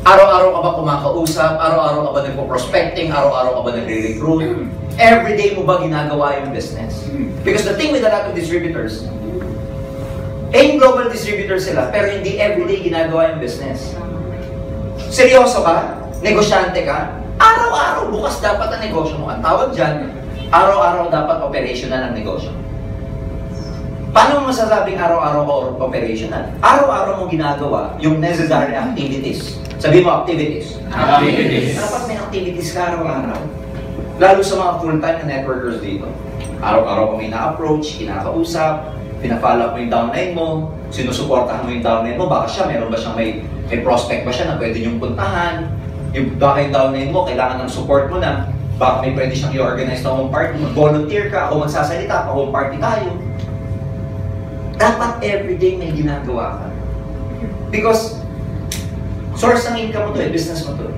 Araw-araw ka ba kumakausap? Araw-araw ka ba nagpo-prospecting? Araw-araw ka ba nagre-recruit? Everyday mo ba ginagawa yung business? Because the thing with a lot of distributors, global distributors sila, pero hindi everyday ginagawa yung business. Seryoso ka? Negosyante ka? Araw-araw, bukas dapat ang negosyo mo. Ang tawag dyan, araw-araw dapat operational ang negosyo. Paano mo masasabing araw-araw ka operational? Araw-araw mo ginagawa yung necessary activities. Sabi mo, activities. Activities. Dapat may activities ka araw-araw. Lalo sa mga full-time na networkers dito. Araw-araw kami na-approach, kinakausap, pina-follow up mo yung downline mo, sinusuportahan mo yung downline mo, baka siya, meron ba siyang may prospect ba siya na pwede niyong puntahan, baka yung downline mo, kailangan ng support mo na, baka may pwede siyang i-organize na home party, mag-volunteer ka, ako magsasalita, pa-home party tayo. Dapat everyday may ginagawa ka. Because, source ng income mo to business mo to.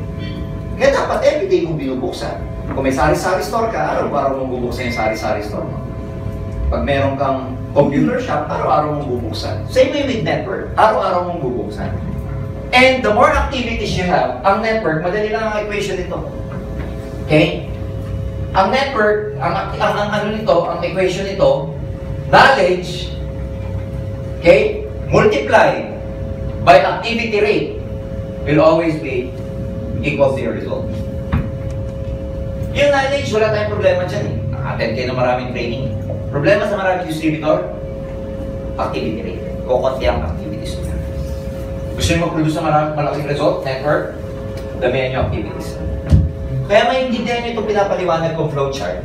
Kaya dapat everyday mong binubuksan. Kung may sari-sari store ka, araw-araw mong bubuksan yung sari-sari store mo. Pag meron kang computer shop, araw-araw mong bubuksan. Same way with network, araw-araw mong bubuksan. And the more activities you have, ang network, madali lang ang equation nito. Okay? Ang network, ang equation nito, knowledge, okay, multiplied by activity rate will always be equal to your result. Yung knowledge, wala tayong problema dyan eh. Naka-attend kayo ng maraming training. Problema sa maraming distributor, activity rate. Kukunti ang activities nyo. Gusto nyo mag-produce ng malaking result, network, damihan nyo activities. Kaya maintindihan nyo itong pinapaliwanag kong flowchart.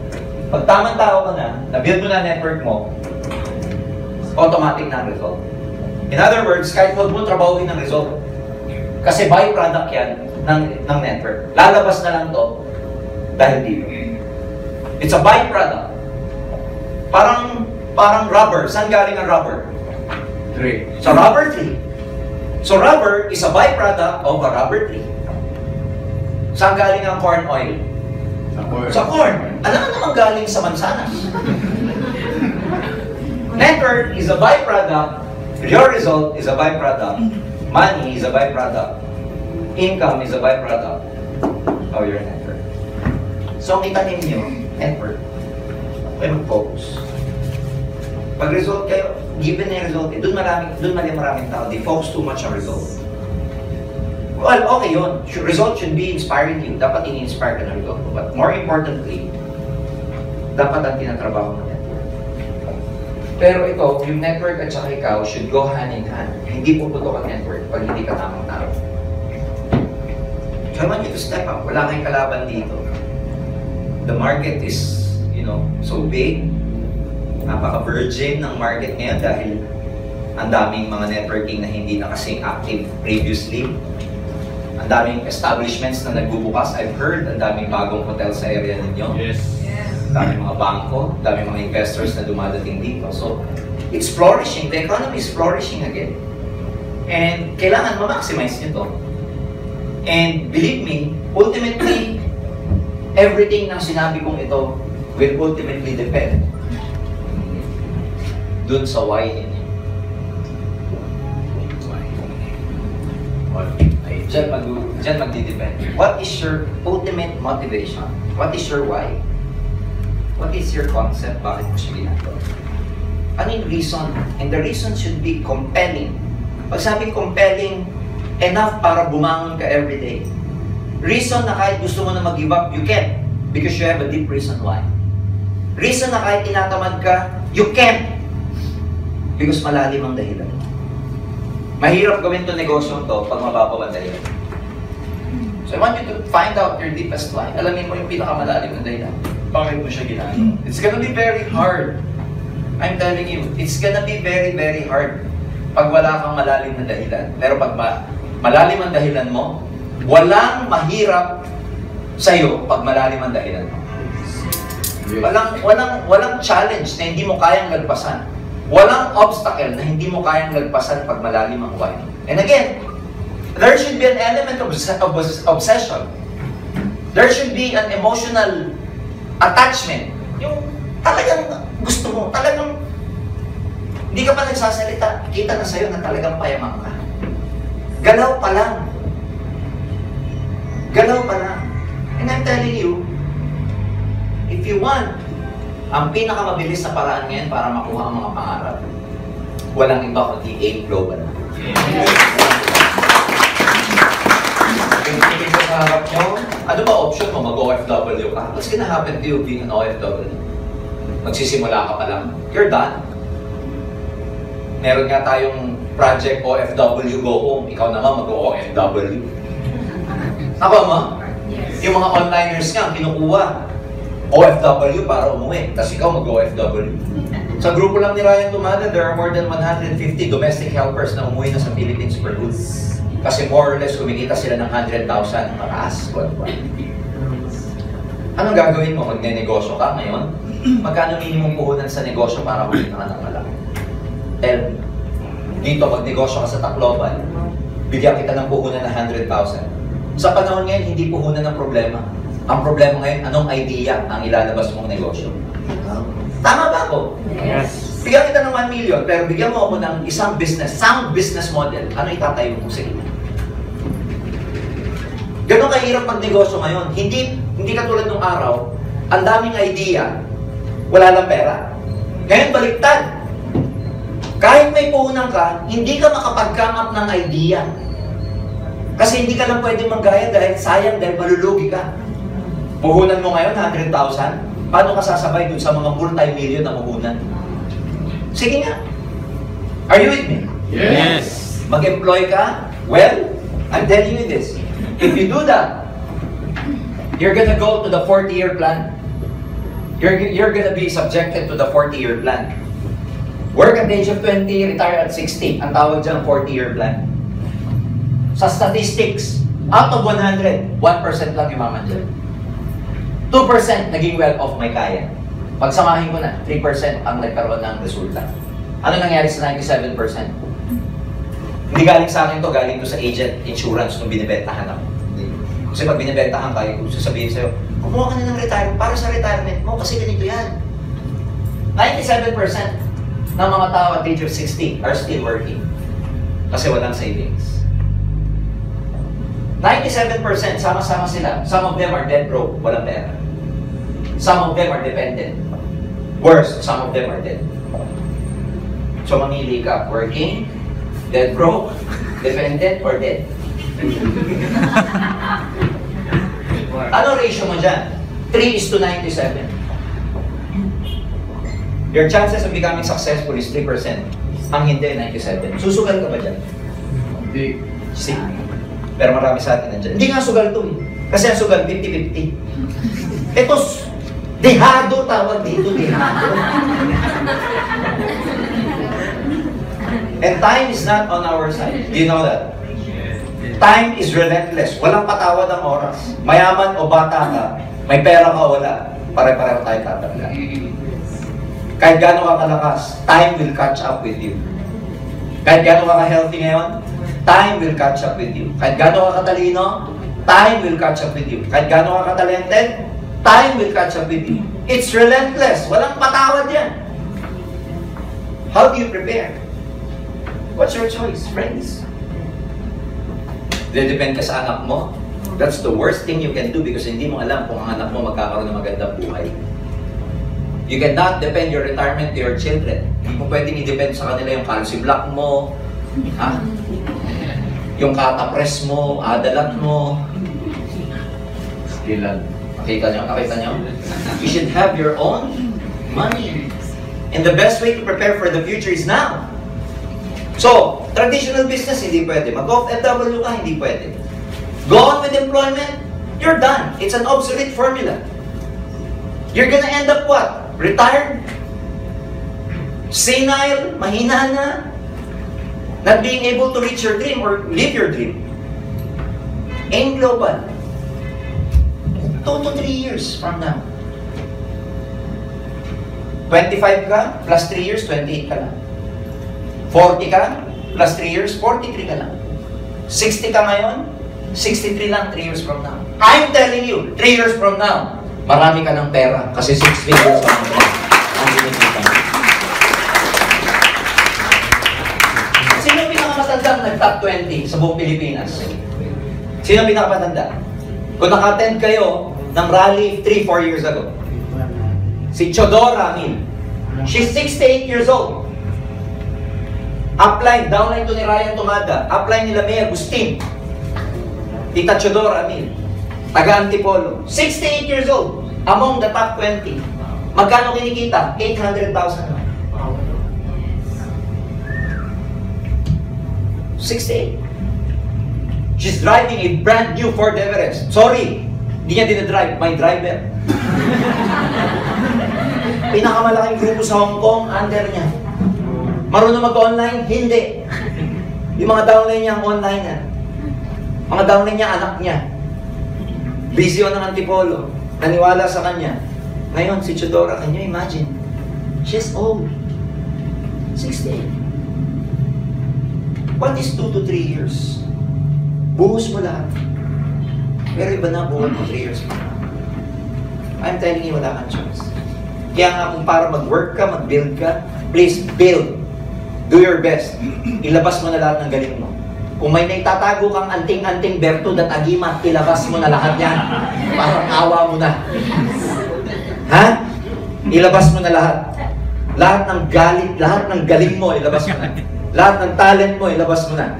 Pag tamang tao ka na, na-build mo na network mo, automatic na ang result. In other words, kahit huwag mo trabahuin ng result. Kasi byproduct yan ng network. Lalabas na lang to dahil dito. It's a byproduct. Parang rubber. Saan galing ang rubber? Tree. Sa rubber tree. So rubber is a byproduct of a rubber tree. Saan galing ang corn oil? Sa corn. Alam naman galing sa mansanas. Network is a byproduct. Your result is a byproduct. Money is a byproduct. Income is a byproduct of your network. So, kita ninyo, network. Okay, mag-focus. Pag result kayo, given na yung result, doon maraming tao, they focus too much on result. Well, okay yun. Result should be inspiring you. Dapat ini-inspire ka ng result. But more importantly, dapat ang tinatrabaho ng network. Pero ito, yung network at saka ikaw should go hand in hand. Hindi puputok ang network pag hindi ka tamang tao. So I want you to step up. Wala kayong kalaban dito. The market is, so big. Napaka-virgin ng market ngayon dahil ang daming mga networking na hindi na kasing active previously. Ang daming establishments na nagbubukas. I've heard, ang daming bagong hotel sa area ninyo. Yes. Ang daming mga bangko, ang daming mga investors na dumadating dito. So, it's flourishing. The economy is flourishing again. And kailangan ma-maximize nyo to. And believe me, ultimately, everything na sinabi kong ito will ultimately depend dun sa why ninyo. Diyan magdidepend. What is your ultimate motivation? What is your why? What is your concept? Bakit mo siya ginagawa? Ano yung reason? And the reason should be compelling. Pag sabing compelling, enough para bumangon ka everyday. Reason na kahit gusto mo na mag-give up, you can. Because you have a deep reason why. Reason na kahit tinatamad ka, you can. Because malalim ang dahilan. Mahirap gawin itong negosyo to pag mababaw ang dahilan. So I want you to find out your deepest why. Alamin mo yung pinakamalalim ng dahilan. Bakit mo siya ginagawa? It's gonna be very hard. I'm telling you, it's gonna be very, very hard pag wala kang malalim na dahilan. Pero pag malalim ang dahilan mo, walang mahirap sa'yo pag malalim ang dahilan mo. Walang challenge na hindi mo kayang lagpasan. Walang obstacle na hindi mo kayang lagpasan pag malalim ang why. And again, there should be an element of obsession. There should be an emotional attachment. Yung talagang gusto mo, talagang hindi ka pa nagsasalita, kita na sa'yo na talagang payamang ka. Galaw pa lang. Galaw pa lang. And I'm telling you, if you want, ang pinakamabilis na paraan ngayon para makuha ang mga pangarap, walang iba kundi 8 Global. Tingin mo sa harap nyo, ano ba option mo? Mag-OFW ka? What's gonna happen to you being an OFW? Magsisimula ka pa lang, you're done. Meron nga tayong project OFW Go Home. Ikaw naman mag-OFW. Ako mo? Yung mga onliners nga, kinukuha. OFW para umuwi. Tapos ikaw mag-OFW. Sa grupo lang ni Ryan Tumada, there are more than 150 domestic helpers na umuwi na sa Philippines per good. Kasi more or less kumikita sila ng 100,000 mataas. Anong gagawin mo? Magne-negosyo ka ngayon? Magkano minimum puhunan sa negosyo para kumita ka ng malaki? Tell me. Dito, magnegosyo ka sa Tacloban, bigyan kita ng puhunan na 100,000. Sa panahon ngayon, hindi puhunan ng problema. Ang problema ngayon, anong idea ang ilalabas mong negosyo? Tama ba ako? Yes. Bigyan kita ng 1 million, pero bigyan mo ako ng isang business, sound business model. Ano itatayo mo sa gitna? Ganun kahirap magnegosyo ngayon. Hindi katulad nung araw, ang daming idea, wala lang pera. Ngayon, baliktad. Kahit may puhunan ka, hindi ka makapag-come up ng idea. Kasi hindi ka lang pwede manggaya dahil sayang, dahil malulugi ka. Puhunan mo ngayon, 100,000. Paano ka sasabay dun sa mga multi-million na puhunan? Sige nga. Are you with me? Yes. Mag-employ ka? Well, I'm telling you this. If you do that, you're gonna go to the 40-year plan. You're gonna be subjected to the 40-year plan. Work at the age of 20, retire at 60. Ang tawag dyan, 40-year plan. Sa statistics, out of 100, 1% lang yumaman dyan. 2% naging well-off may kaya. Pagsamahin ko na, 3% ang nagkaroon ng resulta. Ano nangyari sa 97%? Hindi galing sa akin to, galing to sa agent insurance nung binibentahan ako. Kasi pag binibentahan ka, sasabihin sa'yo, kumuha ka na ng retirement para sa retirement mo kasi ganito yan. 97% ng mga tao at age of 60 are still working kasi walang savings. 97% sama-sama sila. Some of them are dead broke, walang pera. Some of them are dependent. Worse, some of them are dead. So mamili ka, working, dead broke, dependent, or dead. Ano ratio mo dyan? 3:97. Your chances of becoming successful is 3%. Ang hindi, 97. Susugal ka ba dyan? Hindi. See? Pero marami sa atin nandyan. Hindi nga sugal to eh. Kasi ang sugal, 50-50. Ito, dehado tawag dito, dehado. And time is not on our side. Do you know that? Time is relentless. Walang patawad ang oras. Mayaman o bata ka, may pera ka o wala, pare-pareho tayo tatanda. Kahit gaano ka kalakas, time will catch up with you. Kahit gaano ka healthy ngayon, time will catch up with you. Kahit gaano ka katalino, time will catch up with you. Kahit gaano ka katalented, time will catch up with you. It's relentless. Walang patawad yan. How do you prepare? What's your choice, friends? Depend ka sa anak mo. That's the worst thing you can do because hindi mo alam kung ang anak mo magkakaroon ng magandang buhay. You cannot depend your retirement to your children. Hindi mo pwedeng i-depend sa kanila yung calcium block mo, ha? Yung katapres mo, adalat mo. Skillan. Nakita nyo? You should have your own money. And the best way to prepare for the future is now. So, traditional business, hindi pwede. Mag-OFW ka, hindi pwede. Go on with employment, you're done. It's an obsolete formula. You're gonna end up what? Retired? Senile? Mahina na? Not being able to reach your dream or live your dream. Aim global. 2 to 3 years from now. 25 ka, plus 3 years, 28 ka lang. 40 ka, plus 3 years, 43 ka lang. 60 ka ngayon, 63 lang 3 years from now. I'm telling you, 3 years from now, marami ka ng pera kasi 6 figures ang binibigyan mo. Sino ang pinakamatandang nag-top 20 sa buong Pilipinas? Sino ang pinakamatanda? Kung naka-attend kayo ng rally 3-4 years ago, si Chodora Amil. She's 68 years old. Upline, downline to ni Ryan Tumada. Upline nila May Agustin. Tita Chodora Amil. Taga Antipolo. 68 years old. Among the top 20. Magkano kinikita? 800,000. 68. She's driving a brand new Ford Everest. Sorry, hindi niya dinadrive. My driver. Pinakamalaking grupo sa Hong Kong, under niya. Marunong mag-online? Hindi. Yung mga downline niya, online na. Mga downline niya, anak niya. Busy yun ng Antipolo. Naniwala sa kanya. Ngayon, si Chodora, can you imagine? She's old. 68. What is 2 to 3 years? Buhos mo lahat. Pero iba na buhos mo 3 years mo. I'm telling you, wala kang choice. Kaya nga kung para mag-work ka, mag-build ka, please build. Do your best. Ilabas mo na lahat ng galing mo. Kung may naitatago kang anting-anting bertud at agimat, ilabas mo na lahat yan. Parang awa mo na. Ha? Ilabas mo na lahat. Lahat ng galit, lahat ng galing mo, ilabas mo na. Lahat ng talent mo, ilabas mo na.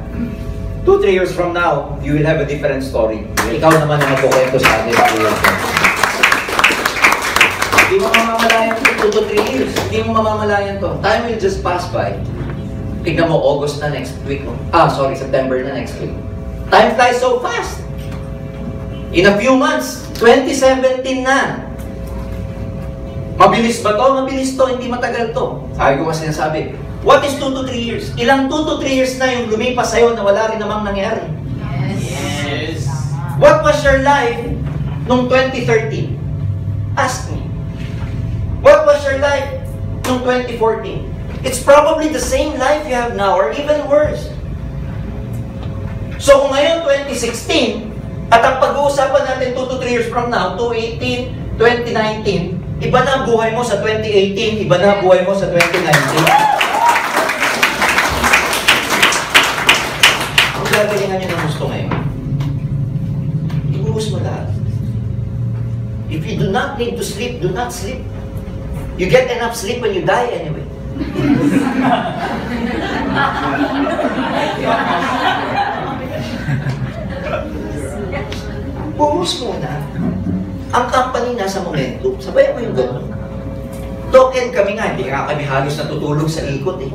2-3 years from now, you will have a different story. Ikaw naman ang magkukwento sa akin. Hindi mo mamamalayan to 2 to 3 years. Hindi mo mamamalayan to. Time will just pass by. Tignan mo, August na next week. September na next week. Time flies so fast. In a few months, 2017 na. Mabilis ba to? Mabilis to, hindi matagal to. Sabi ko kasi sinasabi, what is 2 to 3 years? Ilang 2 to 3 years na yung lumipas sa'yo na wala rin namang nangyari? Yes. What was your life nung 2013? Ask me. What was your life nung 2014? It's probably the same life you have now or even worse. So kung ngayon 2016, at ang pag-uusapan natin 2 to 3 years from now, 2018, 2019, iba na ang buhay mo sa 2018, iba na ang buhay mo sa 2019. Kung gagalingan nyo ng gusto ngayon, ibuhos mo lahat. If you do not need to sleep, do not sleep. You get enough sleep when you die anyway. Buhos muna. Ang company nasa momentum. Sabay mo yung gano'n. Token kami nga, hindi nga kami halos natutulog sa ikot eh.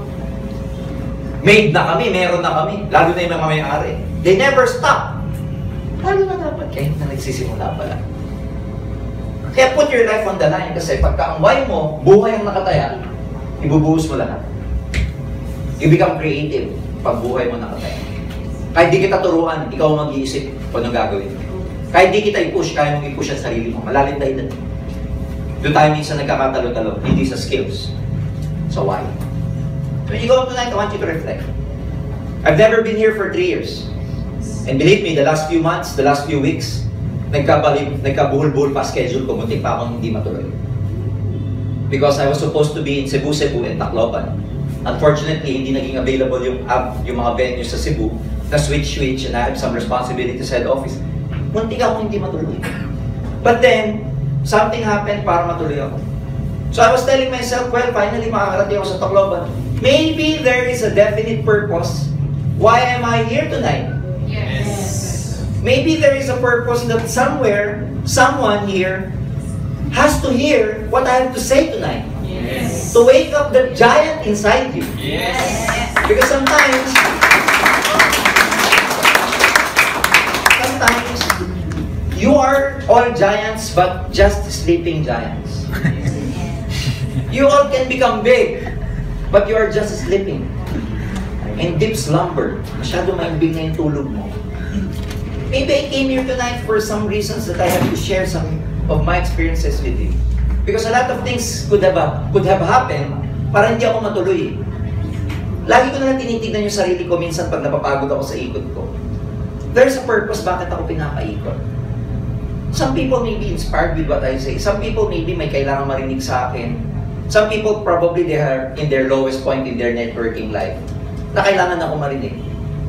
Made na kami, meron na kami. Lalo na yung mga may-ari. They never stop. Lalo na dapat kayo na nagsisimula pala. Kaya put your life on the line kasi pagka ang why mo, buhay ang nakataya, ibubuhos mo lahat. You become creative pag buhay mo nakataya. Kahit di kita turuan, ikaw ang mag-iisip kung anong gagawin. Kahit di kita i-push, kaya mong i-push ang sarili mo. Malalim tayo doon. Doon tayo minsan nagkakatalo-talo, hindi sa skills. So why? When you go up tonight, I want you to reflect. I've never been here for 3 years. And believe me, the last few months, the last few weeks, nagkabuhol-buhol pa schedule ko, muntik pa akong hindi matuloy. Because I was supposed to be in Cebu and Tacloban. Unfortunately, hindi naging available yung mga venues sa Cebu, na switch, and I have some responsibility sa head office. Muntik akong hindi matuloy. But then, something happened para matuloy ako. So I was telling myself, well, finally makakarating ako sa Tacloban. Maybe there is a definite purpose. Why am I here tonight? Yes. Maybe there is a purpose that somewhere, someone here has to hear what I have to say tonight. Yes. To wake up the giant inside you. Yes. Because sometimes you are all giants, but just sleeping giants. You all can become big, but you are just sleeping. In deep slumber. Masyado maimbing na yung tulog mo. Maybe I came here tonight for some reasons that I have to share some of my experiences with you. Because a lot of things could have happened para hindi ako matuloy. Lagi ko na lang tinitignan yung sarili ko minsan pag napapagod ako sa ikot ko. There's a purpose bakit ako pinapaikot. Some people may be inspired with what I say. Some people maybe may kailangan marinig sa akin. Some people probably they are in their lowest point in their networking life na kailangan ako marinig.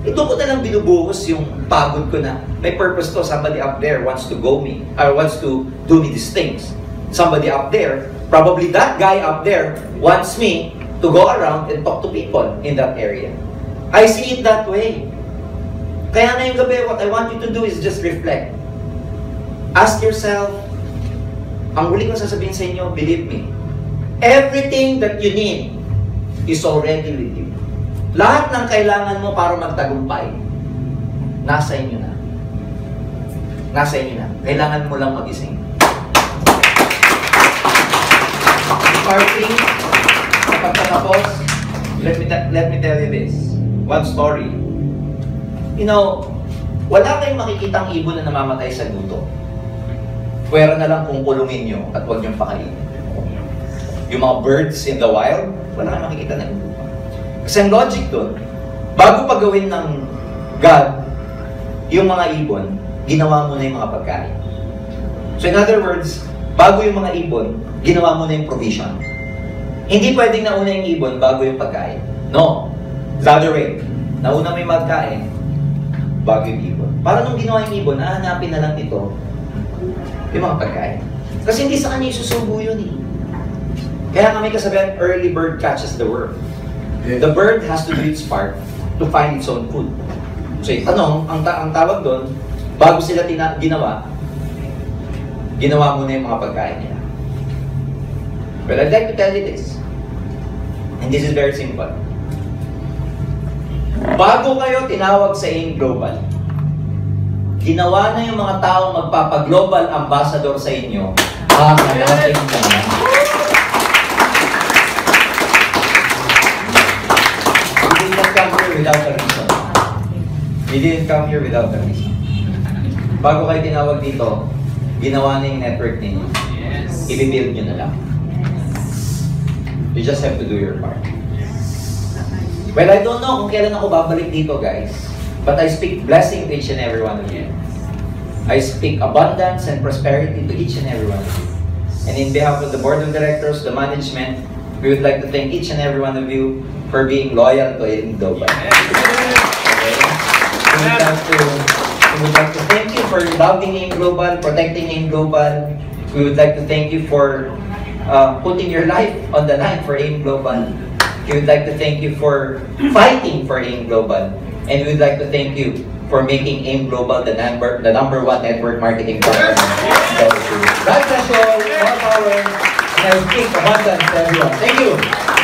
Ito ko na lang binubuhos yung pagod ko na may purpose to. Somebody up there wants to go me, or wants to do me these things. Somebody up there, probably that guy up there wants me to go around and talk to people in that area. I see it that way. Kaya ngayong gabi, what I want you to do is just reflect. Ask yourself, ang huli ko sasabihin sa inyo, believe me, everything that you need is already with you. Lahat ng kailangan mo para magtagumpay, nasa inyo na. Nasa inyo na. Kailangan mo lang magising. Starting, pagkatapos, let me tell you this. One story. You know, wala kayong makikitang ibon na namamatay sa luto. Pwera na lang kung kulungin nyo at huwag nyo pakainin. Yung mga birds in the wild, wala kayong makikita na ibon. Kasi ang logic doon, bago pagawin ng God, yung mga ibon, ginawa mo na yung mga pagkain. So in other words, bago yung mga ibon, ginawa mo na yung provision. Hindi pwedeng nauna yung ibon bago yung pagkain. No. The other way. Nauna mo yung pagkain, bago yung ibon. Para nung ginawa yung ibon, hahanapin na lang ito yung mga pagkain. Kasi hindi sa kanya isusubo yun eh. Kaya kami kasabihan, early bird catches the worm. The bird has to do its part to find its own food. So tanong, ang tawag doon, bago sila ginawa mo na yung mga pagkain nila. But I'd like to tell you this. And this is very simple. Bago kayo tinawag sa AIM Global, ginawa na yung mga taong magpapag-global ambassador sa inyo, hanapin ka na. You didn't come here without a reason. You didn't come here without a reason. Bago kayo tinawag dito, ginawa na yung network ninyo. Yes. I-build nyo na lang. You just have to do your part. Well, I don't know kung kailan ako babalik dito, guys. But I speak blessing to each and every one of you. I speak abundance and prosperity to each and every one of you. And in behalf of the board of directors, the management, we would like to thank each and every one of you for being loyal to AIM Global. Okay? We would like to thank you for loving AIM Global, protecting AIM Global, We would like to thank you for putting your life on the line for AIM Global. We would like to thank you for fighting for AIM Global. And we would like to thank you for making AIM Global the number one network marketing partner. God bless you all, more power, and I speak abundance to everyone. Thank you.